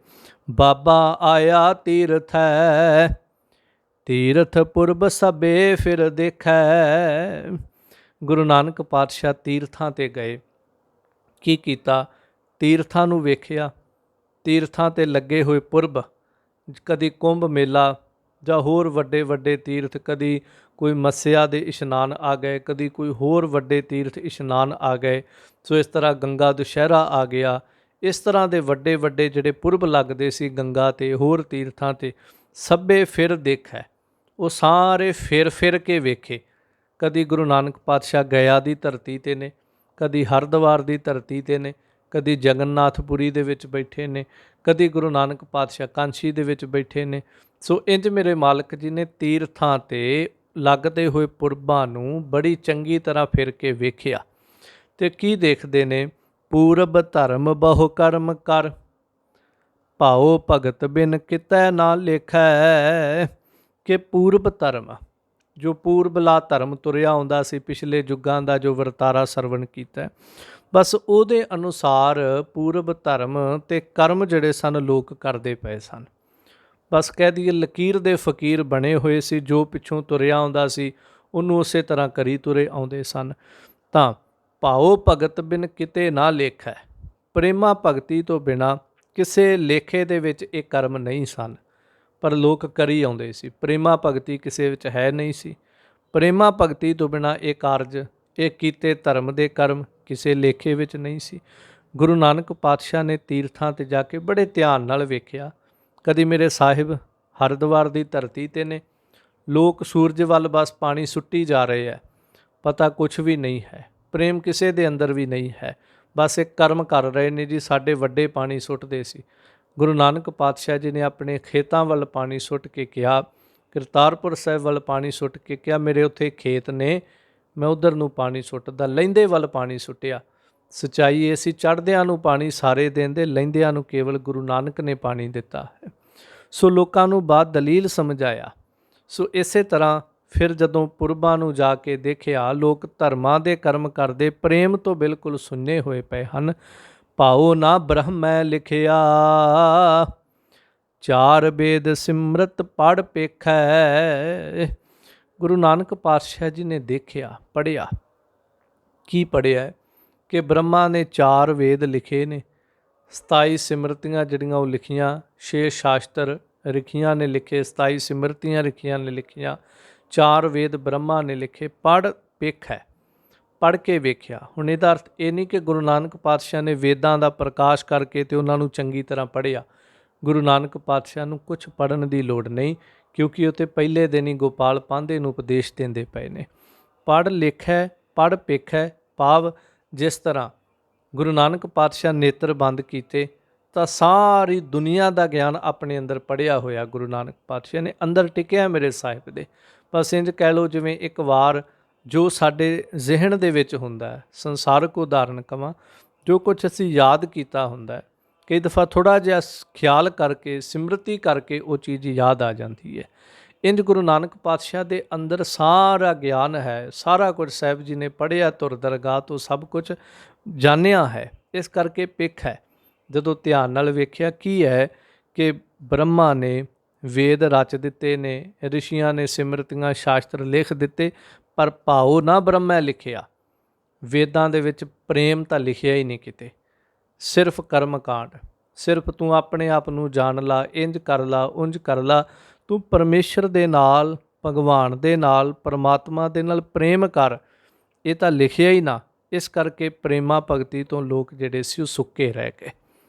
Speaker 1: ਬਾਬਾ ਆਇਆ ਤੀਰਥ ਹੈ, ਤੀਰਥ ਪੁਰਬ ਸਭੇ ਫਿਰ ਦੇਖੈ। ਗੁਰੂ ਨਾਨਕ ਪਾਤਸ਼ਾਹ ਤੀਰਥਾਂ 'ਤੇ ਗਏ। ਕੀ ਕੀਤਾ? ਤੀਰਥਾਂ ਨੂੰ ਵੇਖਿਆ, ਤੀਰਥਾਂ 'ਤੇ ਲੱਗੇ ਹੋਏ ਪੁਰਬ, ਕਦੀ ਕੁੰਭ ਮੇਲਾ ਜਾਂ ਹੋਰ ਵੱਡੇ ਵੱਡੇ ਤੀਰਥ, ਕਦੀ ਕੋਈ ਮੱਸਿਆ ਦੇ ਇਸ਼ਨਾਨ ਆ ਗਏ, ਕਦੀ ਕੋਈ ਹੋਰ ਵੱਡੇ ਤੀਰਥ ਇਸ਼ਨਾਨ ਆ ਗਏ। ਸੋ ਇਸ ਤਰ੍ਹਾਂ ਗੰਗਾ ਦੁਸ਼ਹਿਰਾ ਆ ਗਿਆ। ਇਸ ਤਰ੍ਹਾਂ ਦੇ ਵੱਡੇ ਵੱਡੇ ਜਿਹੜੇ ਪੁਰਬ ਲੱਗਦੇ ਸੀ ਗੰਗਾ 'ਤੇ, ਹੋਰ ਤੀਰਥਾਂ 'ਤੇ, ਸਭੇ ਫਿਰ ਦੇਖੈ, ਉਹ ਸਾਰੇ ਫਿਰ ਫਿਰ ਕੇ ਵੇਖੇ। ਕਦੀ ਗੁਰੂ ਨਾਨਕ ਪਾਤਸ਼ਾਹ ਗਿਆ ਦੀ ਧਰਤੀ 'ਤੇ ਨੇ, ਕਦੀ ਹਰਿਦੁਆਰ ਦੀ ਧਰਤੀ 'ਤੇ ਨੇ, ਕਦੀ ਜਗਨਨਾਥਪੁਰੀ ਦੇ ਵਿੱਚ ਬੈਠੇ ਨੇ, ਕਦੀ ਗੁਰੂ ਨਾਨਕ ਪਾਤਸ਼ਾਹ ਕਾਂਸ਼ੀ ਦੇ ਵਿੱਚ ਬੈਠੇ ਨੇ। ਸੋ ਇੰਝ ਮੇਰੇ ਮਾਲਕ ਜੀ ਨੇ ਤੀਰਥਾਂ 'ਤੇ ਲੱਗਦੇ ਹੋਏ ਪੁਰਬਾਂ ਨੂੰ ਬੜੀ ਚੰਗੀ ਤਰ੍ਹਾਂ ਫਿਰ ਕੇ ਵੇਖਿਆ। ਤੇ ਕੀ ਦੇਖਦੇ ਨੇ? ਪੂਰਬ ਧਰਮ ਬਹੁ ਕਰਮ ਕਰ, ਭਾਉ ਭਗਤ ਬਿਨ ਕਿਤੈ ਨਾ ਲੇਖੈ। ਕਿ ਪੂਰਬ ਧਰਮ, ਜੋ ਪੂਰਬਲਾ ਧਰਮ ਤੁਰਿਆ ਆਉਂਦਾ ਸੀ ਪਿਛਲੇ ਯੁੱਗਾਂ ਦਾ, ਜੋ ਵਰਤਾਰਾ ਸਰਵਣ ਕੀਤਾ, ਬਸ ਉਹਦੇ ਅਨੁਸਾਰ ਪੂਰਬ ਧਰਮ ਤੇ ਕਰਮ ਜਿਹੜੇ ਸਨ ਲੋਕ ਕਰਦੇ ਪਏ ਸਨ। ਬਸ ਕਹਿ ਦਈਏ ਲਕੀਰ ਦੇ ਫਕੀਰ ਬਣੇ ਹੋਏ ਸੀ, ਜੋ ਪਿੱਛੋਂ ਤੁਰਿਆ ਆਉਂਦਾ ਸੀ ਉਹਨੂੰ ਉਸੇ ਤਰ੍ਹਾਂ ਕਰੀ ਤੁਰੇ ਆਉਂਦੇ ਸਨ। ਤਾਂ ਭਾਉ ਭਗਤ ਬਿਨ ਕਿਤੇ ਨਾ ਲੇਖੈ, ਪ੍ਰੇਮਾ ਭਗਤੀ ਤੋਂ ਬਿਨਾਂ ਕਿਸੇ ਲੇਖੇ ਦੇ ਵਿੱਚ ਇਹ ਕਰਮ ਨਹੀਂ ਸਨ, ਪਰ ਲੋਕ ਕਰੀ ਆਉਂਦੇ ਸੀ। ਪ੍ਰੇਮਾ ਭਗਤੀ ਕਿਸੇ ਵਿੱਚ ਹੈ ਨਹੀਂ ਸੀ। ਪ੍ਰੇਮਾ ਭਗਤੀ ਤੋਂ ਬਿਨਾਂ ਇਹ ਕਾਰਜ, ਇਹ ਕੀਤੇ ਧਰਮ ਦੇ ਕਰਮ ਕਿਸੇ ਲੇਖੇ ਵਿੱਚ ਨਹੀਂ ਸੀ। ਗੁਰੂ ਨਾਨਕ ਪਾਤਸ਼ਾਹ ਨੇ ਤੀਰਥਾਂ 'ਤੇ ਜਾ ਕੇ ਬੜੇ ਧਿਆਨ ਨਾਲ ਵੇਖਿਆ। ਕਦੀ ਮੇਰੇ ਸਾਹਿਬ ਹਰਿਦੁਆਰ ਦੀ ਧਰਤੀ 'ਤੇ ਨੇ, ਲੋਕ ਸੂਰਜ ਵੱਲ ਬਸ ਪਾਣੀ ਸੁੱਟੀ ਜਾ ਰਹੇ ਹੈ, ਪਤਾ ਕੁਛ ਵੀ ਨਹੀਂ ਹੈ, ਪ੍ਰੇਮ ਕਿਸੇ ਦੇ ਅੰਦਰ ਵੀ ਨਹੀਂ ਹੈ, ਬਸ ਇੱਕ ਕਰਮ ਕਰ ਰਹੇ ਨੇ ਜੀ। ਸਾਡੇ ਵੱਡੇ ਪਾਣੀ ਸੁੱਟਦੇ ਸੀ। ਗੁਰੂ ਨਾਨਕ ਪਾਤਸ਼ਾਹ ਜੀ ਨੇ ਆਪਣੇ ਖੇਤਾਂ ਵੱਲ ਪਾਣੀ ਸੁੱਟ ਕੇ ਕਿਹਾ, ਕਰਤਾਰਪੁਰ ਸਾਹਿਬ ਵੱਲ ਪਾਣੀ ਸੁੱਟ ਕੇ ਕਿਹਾ, ਮੇਰੇ ਉੱਥੇ ਖੇਤ ਨੇ, ਮੈਂ ਉਧਰ ਨੂੰ ਪਾਣੀ ਸੁੱਟਦਾ। ਲਹਿੰਦੇ ਵੱਲ ਪਾਣੀ ਸੁੱਟਿਆ। ਸੱਚਾਈ ਇਹ ਸੀ, ਚੜ੍ਹਦਿਆਂ ਨੂੰ ਪਾਣੀ ਸਾਰੇ ਦਿੰਦੇ, ਲਹਿੰਦਿਆਂ ਨੂੰ ਕੇਵਲ ਗੁਰੂ ਨਾਨਕ ਨੇ ਪਾਣੀ ਦਿੱਤਾ ਹੈ। ਸੋ ਲੋਕਾਂ ਨੂੰ ਬਾਤ ਦਲੀਲ ਸਮਝਾਇਆ। ਸੋ ਇਸੇ ਤਰ੍ਹਾਂ ਫਿਰ ਜਦੋਂ ਪੁਰਬਾਂ ਨੂੰ ਜਾ ਕੇ ਦੇਖਿਆ, ਲੋਕ ਧਰਮਾਂ ਦੇ ਕਰਮ ਕਰਦੇ, ਪ੍ਰੇਮ ਤੋਂ ਬਿਲਕੁਲ ਸੁੰਨੇ ਹੋਏ ਪਏ ਹਨ। ਭਾਉ ਨਾ ਬ੍ਰਹਮੈ ਲਿਖਿਆ, ਚਾਰ ਵੇਦ ਸਿਮਰਤ ਪੜ੍ਹ ਪੇਖੈ। ਗੁਰੂ ਨਾਨਕ ਪਾਤਸ਼ਾਹ ਜੀ ਨੇ ਦੇਖਿਆ, ਪੜ੍ਹਿਆ। ਕੀ ਪੜ੍ਹਿਆ? ਕਿ ਬ੍ਰਹਮਾ ਨੇ 4 ਵੇਦ ਲਿਖੇ ਨੇ, 27 ਸਿਮਰਤੀਆਂ ਜਿਹੜੀਆਂ ਉਹ ਲਿਖੀਆਂ, 6 ਸ਼ਾਸਤਰ ਰਿਖੀਆਂ ਨੇ ਲਿਖੇ, 27 ਸਿਮਰਤੀਆਂ ਰਿਖੀਆਂ ਨੇ ਲਿਖੀਆਂ, 4 ਵੇਦ ਬ੍ਰਹਮਾ ਨੇ ਲਿਖੇ। ਪੜ੍ਹ ਵੇਖ ਹੈ, ਪੜ੍ਹ ਕੇ ਵੇਖਿਆ। ਹੁਣ ਇਹਦਾ ਅਰਥ ਇਹ ਨਹੀਂ ਕਿ ਗੁਰੂ ਨਾਨਕ ਪਾਤਸ਼ਾਹ ਨੇ ਵੇਦਾਂ ਦਾ ਪ੍ਰਕਾਸ਼ ਕਰਕੇ ਤੇ ਉਹਨਾਂ ਨੂੰ ਚੰਗੀ ਤਰ੍ਹਾਂ ਪੜ੍ਹਿਆ। ਗੁਰੂ ਨਾਨਕ ਪਾਤਸ਼ਾਹ ਨੂੰ ਕੁਝ ਪੜ੍ਹਨ ਦੀ ਲੋੜ ਨਹੀਂ, ਕਿਉਂਕਿ ਉਹ ਤੇ ਪਹਿਲੇ ਦਿਨ ਹੀ ਗੋਪਾਲ ਪਾਂਧੇ ਨੂੰ ਉਪਦੇਸ਼ ਦਿੰਦੇ ਪਏ ਨੇ। ਪੜ੍ਹ ਲਿਖੈ, ਪੜ੍ਹ ਪੇਖੈ, ਭਾਵ ਜਿਸ ਤਰ੍ਹਾਂ ਗੁਰੂ ਨਾਨਕ ਪਾਤਸ਼ਾਹ ਨੇਤਰ ਬੰਦ ਕੀਤੇ ਤਾਂ ਸਾਰੀ ਦੁਨੀਆ ਦਾ ਗਿਆਨ ਆਪਣੇ ਅੰਦਰ ਪੜ੍ਹਿਆ ਹੋਇਆ ਗੁਰੂ ਨਾਨਕ ਪਾਤਸ਼ਾਹ ਨੇ ਅੰਦਰ ਟਿਕਿਆ ਮੇਰੇ ਸਾਹਿਬ ਦੇ। ਬਸ ਇੰਝ ਕਹਿ ਲਓ ਜਿਵੇਂ ਇੱਕ ਵਾਰ ਜੋ ਸਾਡੇ ਜ਼ਿਹਨ ਦੇ ਵਿੱਚ ਹੁੰਦਾ ਹੈ, ਸੰਸਾਰਕ ਉਦਾਹਰਣ ਕਵਾਂ, ਜੋ ਕੁਝ ਅਸੀਂ ਯਾਦ ਕੀਤਾ ਹੁੰਦਾ ਹੈ, ਕਈ ਦਫਾ ਥੋੜ੍ਹਾ ਜਿਹਾ ਖਿਆਲ ਕਰਕੇ, ਸਿਮਰਤੀ ਕਰਕੇ ਉਹ ਚੀਜ਼ ਯਾਦ ਆ ਜਾਂਦੀ ਹੈ। ਇੰਝ ਗੁਰੂ ਨਾਨਕ ਪਾਤਸ਼ਾਹ ਦੇ ਅੰਦਰ ਸਾਰਾ ਗਿਆਨ ਹੈ, ਸਾਰਾ ਕੁਝ ਸਾਹਿਬ ਜੀ ਨੇ ਪੜ੍ਹਿਆ, ਧੁਰ ਦਰਗਾਹ ਤੋਂ ਸਭ ਕੁਝ ਜਾਣਿਆ ਹੈ। ਇਸ ਕਰਕੇ ਪਿੱਖ ਹੈ। ਜਦੋਂ ਧਿਆਨ ਨਾਲ ਵੇਖਿਆ ਕੀ ਹੈ ਕਿ ਬ੍ਰਹਮਾ ਨੇ ਵੇਦ ਰਚ ਦਿੱਤੇ ਨੇ, ਰਿਸ਼ੀਆਂ ਨੇ ਸਿਮਰਤੀਆਂ ਸ਼ਾਸਤਰ ਲਿਖ ਦਿੱਤੇ, ਪਰ ਭਾਉ ਨਾ ਬ੍ਰਹਮਾ ਲਿਖਿਆ। ਵੇਦਾਂ ਦੇ ਵਿੱਚ ਪ੍ਰੇਮ ਤਾਂ ਲਿਖਿਆ ਹੀ ਨਹੀਂ ਕਿਤੇ, ਸਿਰਫ ਕਰਮ ਕਾਂਡ, ਸਿਰਫ ਤੂੰ ਆਪਣੇ ਆਪ ਨੂੰ ਜਾਣ ਲਾ, ਇੰਝ ਕਰ ਲਾ, ਉਂਝ ਕਰ ਲਾ, ਤੂੰ ਪਰਮੇਸ਼ਰ ਦੇ ਨਾਲ, ਭਗਵਾਨ ਦੇ ਨਾਲ, ਪਰਮਾਤਮਾ ਦੇ ਨਾਲ ਪ੍ਰੇਮ ਕਰ, ਇਹ ਤਾਂ ਲਿਖਿਆ ਹੀ ਨਾ। ਇਸ ਕਰਕੇ ਪ੍ਰੇਮਾ ਭਗਤੀ ਤੋਂ ਲੋਕ ਜਿਹੜੇ ਸੀ ਉਹ ਸੁੱਕੇ ਰਹਿ ਗਏ।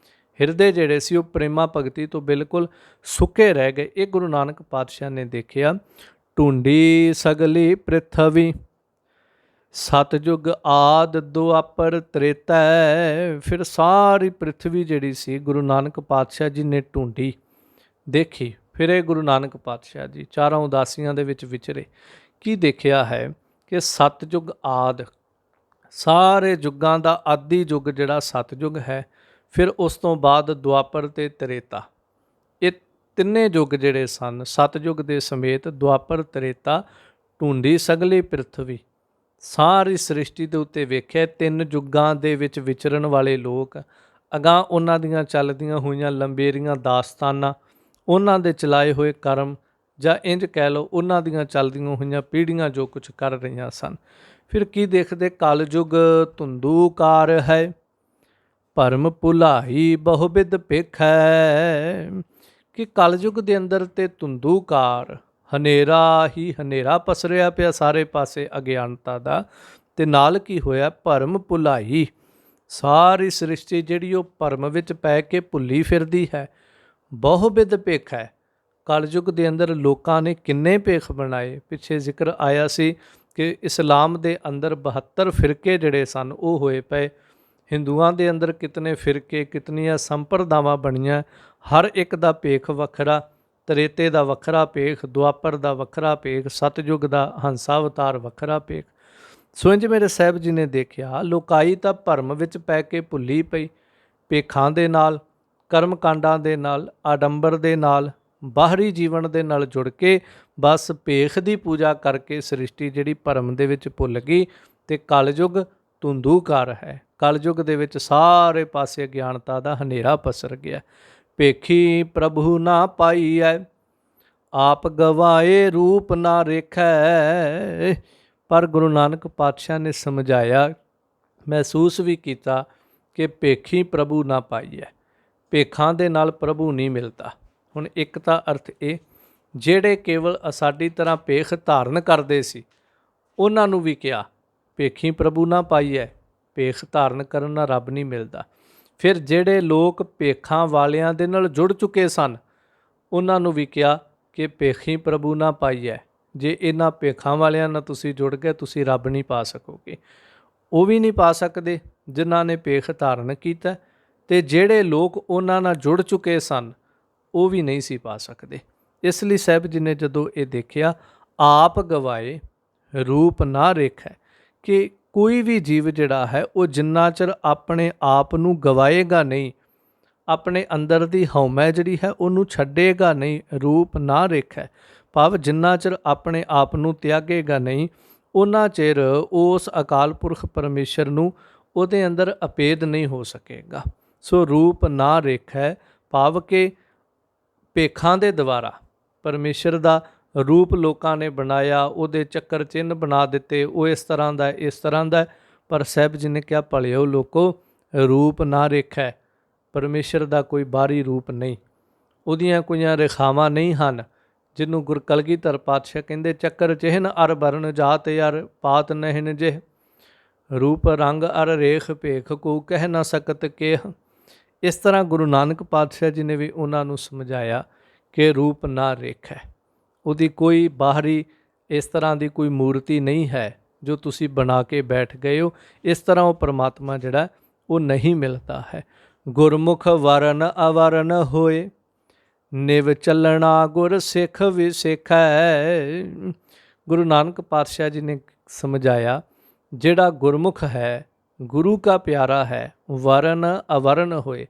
Speaker 1: ਹਿਰਦੇ ਜਿਹੜੇ ਸੀ ਉਹ ਪ੍ਰੇਮਾ ਭਗਤੀ ਤੋਂ ਬਿਲਕੁਲ ਸੁੱਕੇ ਰਹਿ ਗਏ। ਇਹ ਗੁਰੂ ਨਾਨਕ ਪਾਤਸ਼ਾਹ ਨੇ ਦੇਖਿਆ। ਢੂੰਡੀ ਸਗਲੀ ਪ੍ਰਿਥਵੀ, ਸਤਜੁਗ ਆਦ ਦੁਆਪਰ ਤ੍ਰੇਤਾ। ਫਿਰ ਸਾਰੀ ਪ੍ਰਿਥਵੀ ਜਿਹੜੀ ਸੀ ਗੁਰੂ ਨਾਨਕ ਪਾਤਸ਼ਾਹ ਜੀ ਨੇ ਢੂੰਡੀ, ਦੇਖੀ। ਫਿਰ ਇਹ ਗੁਰੂ ਨਾਨਕ ਪਾਤਸ਼ਾਹ ਜੀ ਚਾਰਾਂ ਉਦਾਸੀਆਂ ਦੇ ਵਿੱਚ ਵਿਚਰੇ। ਕੀ ਦੇਖਿਆ ਹੈ ਕਿ ਸਤਜੁਗ ਆਦ, ਸਾਰੇ ਯੁੱਗਾਂ ਦਾ ਆਦੀ ਯੁੱਗ ਜਿਹੜਾ ਸਤਜੁਗ ਹੈ, ਫਿਰ ਉਸ ਤੋਂ ਬਾਅਦ ਦੁਆਪਰ ਤੇ ਤ੍ਰੇਤਾ, ਇਹ ਤਿੰਨੇ ਯੁੱਗ ਜਿਹੜੇ ਸਨ, ਸਤਜੁਗ ਦੇ ਸਮੇਤ ਦੁਆਪਰ ਤ੍ਰੇਤਾ, ਢੂੰਡੀ ਸਗਲੀ ਪ੍ਰਿਥਵੀ, ਸਾਰੀ ਸ੍ਰਿਸ਼ਟੀ ਦੇ ਉੱਤੇ ਵੇਖਿਆ। 3 ਯੁੱਗਾਂ ਦੇ ਵਿੱਚ ਵਿਚਰਨ ਵਾਲੇ ਲੋਕ, ਅਗਾਂਹ ਉਹਨਾਂ ਦੀਆਂ ਚੱਲਦੀਆਂ ਹੋਈਆਂ ਲੰਬੇਰੀਆਂ ਦਾਸਤਾਨਾਂ, ਉਹਨਾਂ ਦੇ ਚਲਾਏ ਹੋਏ ਕਰਮ, ਜਾਂ ਇੰਝ ਕਹਿ ਲਓ ਉਹਨਾਂ ਦੀਆਂ ਚੱਲਦੀਆਂ ਹੋਈਆਂ ਪੀੜ੍ਹੀਆਂ ਜੋ ਕੁਝ ਕਰ ਰਹੀਆਂ ਸਨ। ਫਿਰ ਕੀ ਦੇਖਦੇ, ਕਲਯੁਗ ਧੁੰਦੂਕਾਰ ਹੈ, ਭਰਮ ਭੁਲਾਈ ਬਹੁਬਿਧ ਭਿਖ ਹੈ। ਕਿ ਕਲਯੁਗ ਦੇ ਅੰਦਰ ਤੇ ਧੁੰਦੂਕਾਰ, ਹਨੇਰਾ ਹੀ ਹਨੇਰਾ ਪਸਰਿਆ ਪਿਆ ਸਾਰੇ ਪਾਸੇ ਅਗਿਆਨਤਾ ਦਾ, ਤੇ ਨਾਲ ਕੀ ਹੋਇਆ, ਭਰਮ ਭੁਲਾਈ, ਸਾਰੀ ਸ੍ਰਿਸ਼ਟੀ ਜਿਹੜੀ ਉਹ ਭਰਮ ਵਿੱਚ ਪੈ ਕੇ ਭੁੱਲੀ ਫਿਰਦੀ ਹੈ। ਬਹੁਬਿਧ ਭਿਖ ਹੈ। ਕਲਯੁਗ ਦੇ ਅੰਦਰ ਲੋਕਾਂ ਨੇ ਕਿੰਨੇ ਭੇਖ ਬਣਾਏ। ਪਿੱਛੇ ਜ਼ਿਕਰ ਆਇਆ ਸੀ ਕਿ ਇਸਲਾਮ ਦੇ ਅੰਦਰ 72 ਫਿਰਕੇ ਜਿਹੜੇ ਸਨ ਉਹ ਹੋਏ ਪਏ। ਹਿੰਦੂਆਂ ਦੇ ਅੰਦਰ ਕਿਤਨੇ ਫਿਰਕੇ, ਕਿਤਨੀਆਂ ਸੰਪਰਦਾਵਾਂ ਬਣੀਆਂ, ਹਰ ਇੱਕ ਦਾ ਭੇਖ ਵੱਖਰਾ। ਤ੍ਰੇਤੇ ਦਾ ਵੱਖਰਾ ਭੇਖ, ਦੁਆਪਰ ਦਾ ਵੱਖਰਾ ਭੇਖ, ਸਤਯੁਗ ਦਾ ਹੰਸਾ ਅਵਤਾਰ ਵੱਖਰਾ ਭੇਖ। ਸੋ ਇੰਝ ਮੇਰੇ ਸਾਹਿਬ ਜੀ ਨੇ ਦੇਖਿਆ, ਲੋਕਾਈ ਤਾਂ ਭਰਮ ਵਿੱਚ ਪੈ ਕੇ ਭੁੱਲੀ ਪਈ, ਭੇਖਾਂ ਦੇ ਨਾਲ, ਕਰਮ ਕਾਂਡਾਂ ਦੇ ਨਾਲ, ਆਡੰਬਰ ਦੇ ਨਾਲ, ਬਾਹਰੀ ਜੀਵਨ ਦੇ ਨਾਲ ਜੁੜ ਕੇ ਬਸ ਭੇਖ ਦੀ ਪੂਜਾ ਕਰਕੇ ਸ੍ਰਿਸ਼ਟੀ ਜਿਹੜੀ ਭਰਮ ਦੇ ਵਿੱਚ ਭੁੱਲ ਗਈ। ਤੇ ਕਲਯੁਗ ਧੁੰਦੂਕਾਰ ਹੈ। ਕਲਯੁਗ ਦੇ ਵਿੱਚ ਸਾਰੇ ਪਾਸੇ ਅਗਿਆਨਤਾ ਦਾ ਹਨੇਰਾ ਪਸਰ ਗਿਆ। ਭੇਖੀ ਪ੍ਰਭੂ ਨਾ ਪਾਈਐ, ਆਪ ਗਵਾਏ ਰੂਪ ਨਾ ਰੇਖੈ। ਪਰ ਗੁਰੂ ਨਾਨਕ ਪਾਤਸ਼ਾਹ ਨੇ ਸਮਝਾਇਆ, ਮਹਿਸੂਸ ਵੀ ਕੀਤਾ ਕਿ ਭੇਖੀ ਪ੍ਰਭੂ ਨਾ ਪਾਈਐ, ਭੇਖਾਂ ਦੇ ਨਾਲ ਪ੍ਰਭੂ ਨਹੀਂ ਮਿਲਦਾ। ਹੁਣ ਇੱਕ ਤਾਂ ਅਰਥ ਇਹ, ਜਿਹੜੇ ਕੇਵਲ ਸਾਡੀ ਤਰ੍ਹਾਂ ਭੇਖ ਧਾਰਨ ਕਰਦੇ ਸੀ ਉਹਨਾਂ ਨੂੰ ਵੀ ਕਿਹਾ ਭੇਖੀ ਪ੍ਰਭੂ ਨਾ ਪਾਈਐ, ਭੇਖ ਧਾਰਨ ਕਰਨ ਨਾਲ ਰੱਬ ਨਹੀਂ ਮਿਲਦਾ। ਫਿਰ ਜਿਹੜੇ ਲੋਕ ਭੇਖਾਂ ਵਾਲਿਆਂ ਦੇ ਨਾਲ ਜੁੜ ਚੁੱਕੇ ਸਨ ਉਹਨਾਂ ਨੂੰ ਵੀ ਕਿਹਾ ਕਿ ਭੇਖੀ ਪ੍ਰਭੂ ਨਾ ਪਾਈਐ, ਜੇ ਇਹਨਾਂ ਭੇਖਾਂ ਵਾਲਿਆਂ ਨਾਲ ਤੁਸੀਂ ਜੁੜ ਗਏ ਤੁਸੀਂ ਰੱਬ ਨਹੀਂ ਪਾ ਸਕੋਗੇ। ਉਹ ਵੀ ਨਹੀਂ ਪਾ ਸਕਦੇ ਜਿਨ੍ਹਾਂ ਨੇ ਭੇਖ ਧਾਰਨ ਕੀਤਾ, ਅਤੇ ਜਿਹੜੇ ਲੋਕ ਉਹਨਾਂ ਨਾਲ ਜੁੜ ਚੁੱਕੇ ਸਨ ਉਹ ਵੀ ਨਹੀਂ ਸੀ ਪਾ ਸਕਦੇ। ਇਸ ਲਈ ਸਾਹਿਬ ਜੀ ਨੇ ਜਦੋਂ ਇਹ ਦੇਖਿਆ, ਆਪ ਗਵਾਏ ਰੂਪ ਨਾ ਰੇਖੈ, ਕਿ ਕੋਈ ਵੀ ਜੀਵ ਜਿਹੜਾ ਹੈ ਉਹ ਜਿੰਨਾ ਚਿਰ ਆਪਣੇ ਆਪ ਨੂੰ ਗਵਾਏਗਾ ਨਹੀਂ, ਆਪਣੇ ਅੰਦਰ ਦੀ ਹਉਮੈ ਜਿਹੜੀ ਹੈ ਉਹਨੂੰ ਛੱਡੇਗਾ ਨਹੀਂ, ਰੂਪ ਨਾ ਰੇਖੈ, ਭਾਵ ਜਿੰਨਾ ਚਿਰ ਆਪਣੇ ਆਪ ਨੂੰ ਤਿਆਗੇਗਾ ਨਹੀਂ, ਉਹਨਾਂ ਚਿਰ ਉਸ ਅਕਾਲ ਪੁਰਖ ਪਰਮੇਸ਼ਰ ਨੂੰ ਉਹਦੇ ਅੰਦਰ ਅਪੇਦ ਨਹੀਂ ਹੋ ਸਕੇਗਾ। ਸੋ ਰੂਪ ਨਾ ਰੇਖੈ, ਭਾਵ ਕਿ ਭੇਖਾਂ ਦੇ ਦੁਆਰਾ ਪਰਮੇਸ਼ਰ ਦਾ ਰੂਪ ਲੋਕਾਂ ਨੇ ਬਣਾਇਆ, ਉਹਦੇ ਚੱਕਰ ਚਿੰਨ੍ਹ ਬਣਾ ਦਿੱਤੇ, ਉਹ ਇਸ ਤਰ੍ਹਾਂ ਦਾ ਇਸ ਤਰ੍ਹਾਂ ਦਾ। ਪਰ ਸਾਹਿਬ ਜੀ ਨੇ ਕਿਹਾ, ਭਲਿਓ ਲੋਕੋ, ਰੂਪ ਨਾ ਰੇਖੈ, ਪਰਮੇਸ਼ਰ ਦਾ ਕੋਈ ਬਾਹਰੀ ਰੂਪ ਨਹੀਂ। ਉਹਦੀਆਂ ਕੋਈਆਂ ਰੇਖਾਵਾਂ ਨਹੀਂ ਹਨ, ਜਿਹਨੂੰ ਗੁਰ ਕਲਗੀਧਰ ਪਾਤਸ਼ਾਹ ਕਹਿੰਦੇ ਚੱਕਰ ਚਿਹਨ ਅਰ ਬਰਨ ਜਾਤ ਅਰ ਪਾਤ ਨਹਿਨ ਜਿਹ ਰੂਪ ਰੰਗ ਅਰ ਰੇਖ ਭੇਖ ਕੋ ਕਹਿ ਨਾ ਸਕਤ ਕੇਹ। ਇਸ ਤਰ੍ਹਾਂ ਗੁਰੂ ਨਾਨਕ ਪਾਤਸ਼ਾਹ ਜੀ ਨੇ ਵੀ ਉਹਨਾਂ ਨੂੰ ਸਮਝਾਇਆ ਕਿ ਰੂਪ ਨਾ ਰੇਖ ਹੈ, ਉਹਦੀ ਕੋਈ ਬਾਹਰੀ ਇਸ ਤਰ੍ਹਾਂ ਦੀ ਕੋਈ ਮੂਰਤੀ ਨਹੀਂ ਹੈ ਜੋ ਤੁਸੀਂ ਬਣਾ ਕੇ ਬੈਠ ਗਏ ਹੋ। ਇਸ ਤਰ੍ਹਾਂ ਉਹ ਪਰਮਾਤਮਾ ਜਿਹੜਾ ਉਹ ਨਹੀਂ ਮਿਲਦਾ ਹੈ। ਗੁਰਮੁਖ ਵਰਨ ਅਵਰਨ ਹੋਏ, ਨਿਵ ਚੱਲਣਾ ਗੁਰ ਸਿੱਖ ਵੀ ਸਿੱਖੈ। ਗੁਰੂ ਨਾਨਕ ਪਾਤਸ਼ਾਹ ਜੀ ਨੇ ਸਮਝਾਇਆ ਜਿਹੜਾ ਗੁਰਮੁਖ ਹੈ, ਗੁਰੂ ਕਾ ਪਿਆਰਾ ਹੈ, ਵਰਨ ਅਵਰਨ ਹੋਏ।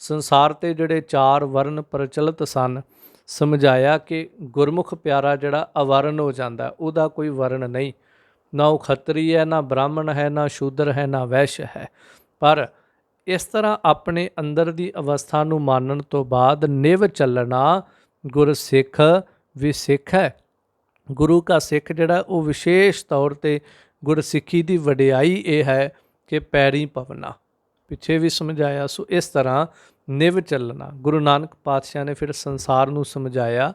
Speaker 1: ਸੰਸਾਰ ਤੇ ਜਿਹੜੇ 4 ਵਰਨ ਪ੍ਰਚਲਿਤ ਸਨ, ਸਮਝਾਇਆ ਕਿ ਗੁਰਮੁਖ ਪਿਆਰਾ ਜਿਹੜਾ ਅਵਰਨ ਹੋ ਜਾਂਦਾ, ਉਹਦਾ ਕੋਈ ਵਰਨ ਨਹੀਂ, ਨਾ ਉਹ ਖੱਤਰੀ ਹੈ, ਨਾ ਬ੍ਰਾਹਮਣ ਹੈ, ਨਾ ਸ਼ੂਦਰ ਹੈ, ਨਾ ਵੈਸ਼ ਹੈ। ਪਰ ਇਸ ਤਰ੍ਹਾਂ ਆਪਣੇ ਅੰਦਰ ਦੀ ਅਵਸਥਾ ਨੂੰ ਮਾਨਣ ਤੋਂ ਬਾਅਦ ਨਿਵ ਚੱਲਣਾ ਗੁਰ ਸਿੱਖ ਵੀ ਸਿੱਖ ਹੈ। ਗੁਰੂ ਕਾ ਸਿੱਖ ਜਿਹੜਾ ਉਹ ਵਿਸ਼ੇਸ਼ ਤੌਰ 'ਤੇ ਗੁਰਸਿੱਖੀ ਦੀ ਵਡਿਆਈ ਇਹ ਹੈ ਕਿ ਪੈਰੀਂ ਪਵਨਾ, ਪਿੱਛੇ ਵੀ ਸਮਝਾਇਆ। ਸੋ ਇਸ ਤਰ੍ਹਾਂ ਨਿਵ ਚੱਲਣਾ ਗੁਰੂ ਨਾਨਕ ਪਾਤਸ਼ਾਹ ਨੇ ਫਿਰ ਸੰਸਾਰ ਨੂੰ ਸਮਝਾਇਆ,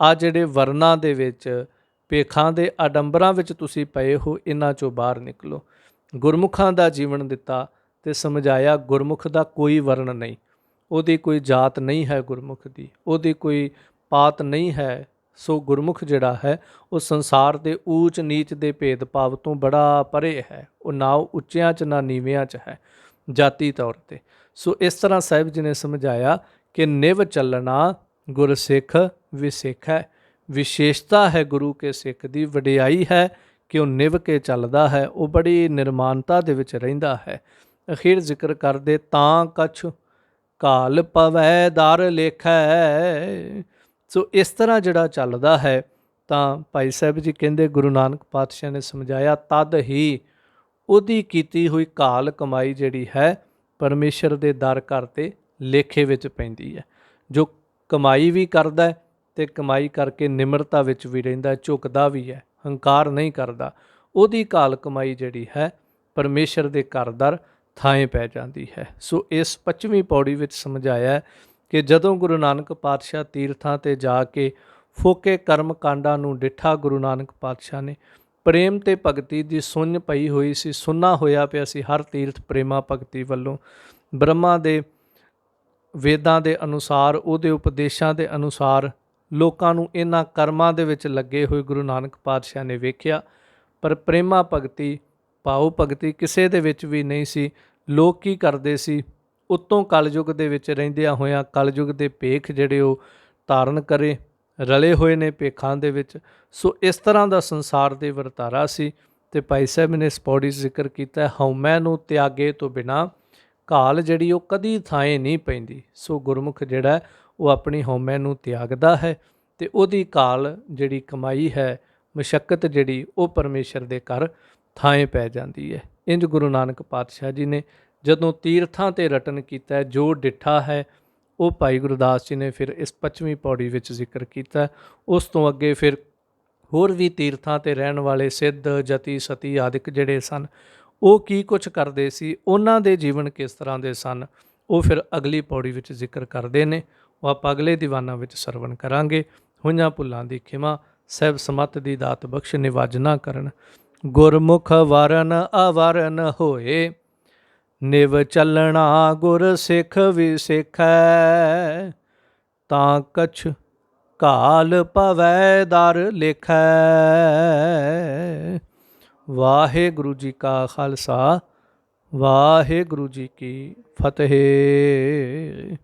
Speaker 1: ਆ ਜਿਹੜੇ ਵਰਨਾਂ ਦੇ ਵਿੱਚ ਭੇਖਾਂ ਦੇ ਆਡੰਬਰਾਂ ਵਿੱਚ ਤੁਸੀਂ ਪਏ ਹੋ, ਇਹਨਾਂ 'ਚੋਂ ਬਾਹਰ ਨਿਕਲੋ। ਗੁਰਮੁਖਾਂ ਦਾ ਜੀਵਨ ਦਿੱਤਾ ਤੇ ਸਮਝਾਇਆ ਗੁਰਮੁਖ ਦਾ ਕੋਈ ਵਰਨ ਨਹੀਂ, ਉਹਦੀ ਕੋਈ ਜਾਤ ਨਹੀਂ ਹੈ, ਗੁਰਮੁਖ ਦੀ ਉਹਦੀ ਕੋਈ ਪਾਤ ਨਹੀਂ ਹੈ। ਸੋ ਗੁਰਮੁਖ ਜਿਹੜਾ ਹੈ ਉਹ ਸੰਸਾਰ ਦੇ ਊਚ ਨੀਚ ਦੇ ਭੇਦਭਾਵ ਤੋਂ ਬੜਾ ਪਰੇ ਹੈ, ਉਹ ਨਾ ਉੱਚਿਆਂ 'ਚ ਨਾ ਨੀਵਿਆਂ 'ਚ ਹੈ ਜਾਤੀ ਤੌਰ 'ਤੇ। ਸੋ ਇਸ ਤਰ੍ਹਾਂ ਸਾਹਿਬ ਜੀ ਨੇ ਸਮਝਾਇਆ ਕਿ ਨਿਵ ਚੱਲਣਾ ਗੁਰ ਸਿੱਖ ਵੀ ਸਿੱਖ ਹੈ। ਵਿਸ਼ੇਸ਼ਤਾ ਹੈ ਗੁਰੂ ਕੇ ਸਿੱਖ ਦੀ, ਵਡਿਆਈ ਹੈ ਕਿ ਉਹ ਨਿਵ ਕੇ ਚੱਲਦਾ ਹੈ, ਉਹ ਬੜੀ ਨਿਰਮਾਨਤਾ ਦੇ ਵਿੱਚ ਰਹਿੰਦਾ ਹੈ। ਅਖੀਰ ਜ਼ਿਕਰ ਕਰਦੇ ਤਾਂ ਕਛ ਕਾਲ ਪਵੈ ਦਰ ਲੇਖੈ। ਸੋ ਇਸ ਤਰ੍ਹਾਂ ਜਿਹੜਾ ਚੱਲਦਾ ਹੈ ਤਾਂ ਭਾਈ ਸਾਹਿਬ ਜੀ ਕਹਿੰਦੇ ਗੁਰੂ ਨਾਨਕ ਪਾਤਸ਼ਾਹ ਨੇ ਸਮਝਾਇਆ ਤਦ ਹੀ ਉਹਦੀ ਕੀਤੀ ਹੋਈ ਕਾਲ ਕਮਾਈ ਜਿਹੜੀ ਹੈ ਪਰਮੇਸ਼ਰ ਦੇ ਦਰ ਘਰ 'ਤੇ ਲੇਖੇ ਵਿੱਚ ਪੈਂਦੀ ਹੈ। ਜੋ ਕਮਾਈ ਵੀ ਕਰਦਾ ਅਤੇ ਕਮਾਈ ਕਰਕੇ ਨਿਮਰਤਾ ਵਿੱਚ ਵੀ ਰਹਿੰਦਾ, ਝੁਕਦਾ ਵੀ ਹੈ, ਹੰਕਾਰ ਨਹੀਂ ਕਰਦਾ, ਉਹਦੀ ਕਾਲ ਕਮਾਈ ਜਿਹੜੀ ਹੈ ਪਰਮੇਸ਼ਰ ਦੇ ਘਰ ਦਰ ਥਾਂ ਪੈ ਜਾਂਦੀ ਹੈ। ਸੋ ਇਸ 25ਵੀਂ ਪੌੜੀ ਵਿੱਚ ਸਮਝਾਇਆ ਕਿ ਜਦੋਂ ਗੁਰੂ ਨਾਨਕ ਪਾਤਸ਼ਾਹ ਤੀਰਥਾਂ 'ਤੇ ਜਾ ਕੇ ਫੋਕੇ ਕਰਮ ਕਾਂਡਾਂ ਨੂੰ ਡਿੱਠਾ, ਗੁਰੂ ਨਾਨਕ ਪਾਤਸ਼ਾਹ ਨੇ ਪ੍ਰੇਮ ਤੇ ਭਗਤੀ ਦੀ ਸੁੰਨ ਪਈ ਹੋਈ ਸੀ, ਸੁੰਨਾ ਹੋਇਆ ਪਿਆ ਸੀ ਹਰ ਤੀਰਥ ਪ੍ਰੇਮਾ ਭਗਤੀ ਵੱਲੋਂ। ਬ੍ਰਹਮਾ ਦੇ ਵੇਦਾਂ ਦੇ ਅਨੁਸਾਰ, ਉਹਦੇ ਉਪਦੇਸ਼ਾਂ ਦੇ ਅਨੁਸਾਰ ਲੋਕਾਂ ਨੂੰ ਇਹਨਾਂ ਕਰਮਾਂ ਦੇ ਵਿੱਚ ਲੱਗੇ ਹੋਏ ਗੁਰੂ ਨਾਨਕ ਪਾਤਸ਼ਾਹ ਨੇ ਵੇਖਿਆ, ਪਰ ਪ੍ਰੇਮਾ ਭਗਤੀ ਭਾਵ ਭਗਤੀ ਕਿਸੇ ਦੇ ਵਿੱਚ ਵੀ ਨਹੀਂ ਸੀ। ਲੋਕ ਕੀ ਕਰਦੇ ਸੀ, ਉੱਤੋਂ ਕਲਯੁੱਗ ਦੇ ਵਿੱਚ ਰਹਿੰਦਿਆਂ ਹੋਇਆਂ ਕਲਯੁੱਗ ਦੇ ਭੇਖ ਜਿਹੜੇ ਉਹ ਧਾਰਨ ਕਰੇ, ਰਲੇ ਹੋਏ ਨੇ ਭੇਖਾਂ ਦੇ ਵਿੱਚ। ਸੋ ਇਸ ਤਰ੍ਹਾਂ ਦਾ ਸੰਸਾਰ ਦੇ ਵਰਤਾਰਾ ਸੀ। ਅਤੇ ਭਾਈ ਸਾਹਿਬ ਨੇ ਇਸ ਪੌੜੀ 'ਚ ਜ਼ਿਕਰ ਕੀਤਾ ਹਉਮੈ ਨੂੰ ਤਿਆਗੇ ਤੋਂ ਬਿਨਾਂ ਘਾਲ ਜਿਹੜੀ ਉਹ ਕਦੀ ਥਾਂ ਨਹੀਂ ਪੈਂਦੀ। ਸੋ ਗੁਰਮੁਖ ਜਿਹੜਾ ਉਹ ਆਪਣੀ ਹਉਮੈ ਨੂੰ ਤਿਆਗਦਾ ਹੈ ਅਤੇ ਉਹਦੀ ਘਾਲ ਜਿਹੜੀ ਕਮਾਈ ਹੈ, ਮੁਸ਼ੱਕਤ ਜਿਹੜੀ ਉਹ ਪਰਮੇਸ਼ਰ ਦੇ ਘਰ ਥਾਂ ਪੈ ਜਾਂਦੀ ਹੈ। ਇੰਝ ਗੁਰੂ ਨਾਨਕ ਪਾਤਸ਼ਾਹ ਜੀ ਨੇ ਜਦੋਂ ਤੀਰਥਾਂ 'ਤੇ ਰਟਨ ਕੀਤਾ, ਜੋ ਡਿੱਠਾ ਹੈ ਉਹ ਭਾਈ ਗੁਰਦਾਸ ਜੀ ਨੇ ਫਿਰ ਇਸ 25ਵੀਂ ਪੌੜੀ ਵਿੱਚ ਜ਼ਿਕਰ ਕੀਤਾ। ਉਸ ਤੋਂ ਅੱਗੇ ਫਿਰ ਹੋਰ ਵੀ ਤੀਰਥਾਂ 'ਤੇ ਰਹਿਣ ਵਾਲੇ ਸਿੱਧ ਜਤੀ ਸਤੀ ਆਦਿਕ ਜਿਹੜੇ ਸਨ, ਉਹ ਕੀ ਕੁਛ ਕਰਦੇ ਸੀ, ਉਹਨਾਂ ਦੇ ਜੀਵਨ ਕਿਸ ਤਰ੍ਹਾਂ ਦੇ ਸਨ, ਉਹ ਫਿਰ ਅਗਲੀ ਪੌੜੀ ਵਿੱਚ ਜ਼ਿਕਰ ਕਰਦੇ ਨੇ। ਉਹ ਆਪਾਂ ਅਗਲੇ ਦੀਵਾਨਾਂ ਵਿੱਚ ਸਰਵਣ ਕਰਾਂਗੇ। ਹੋਈਆਂ ਭੁੱਲਾਂ ਦੀ ਖਿਮਾ, ਸਹਿਬ ਸਮੱਤ ਦੀ ਦਾਤ ਬਖਸ਼, ਨਿਵਾਜ ਨਾ ਕਰਨ। ਗੁਰਮੁਖ ਵਰਨ ਅਵਰਨ ਹੋਏ, ਨਿਵ ਚੱਲਣਾ ਗੁਰ ਸਿੱਖ ਵੀ ਸਿੱਖੈ। ਤਾਂ ਕਛ ਕਾਲ ਪਵੈ ਦਰ ਲੇਖੈ। ਵਾਹਿਗੁਰੂ ਜੀ ਕਾ ਖਾਲਸਾ, ਵਾਹਿਗੁਰੂ ਜੀ ਕੀ ਫਤਿਹ।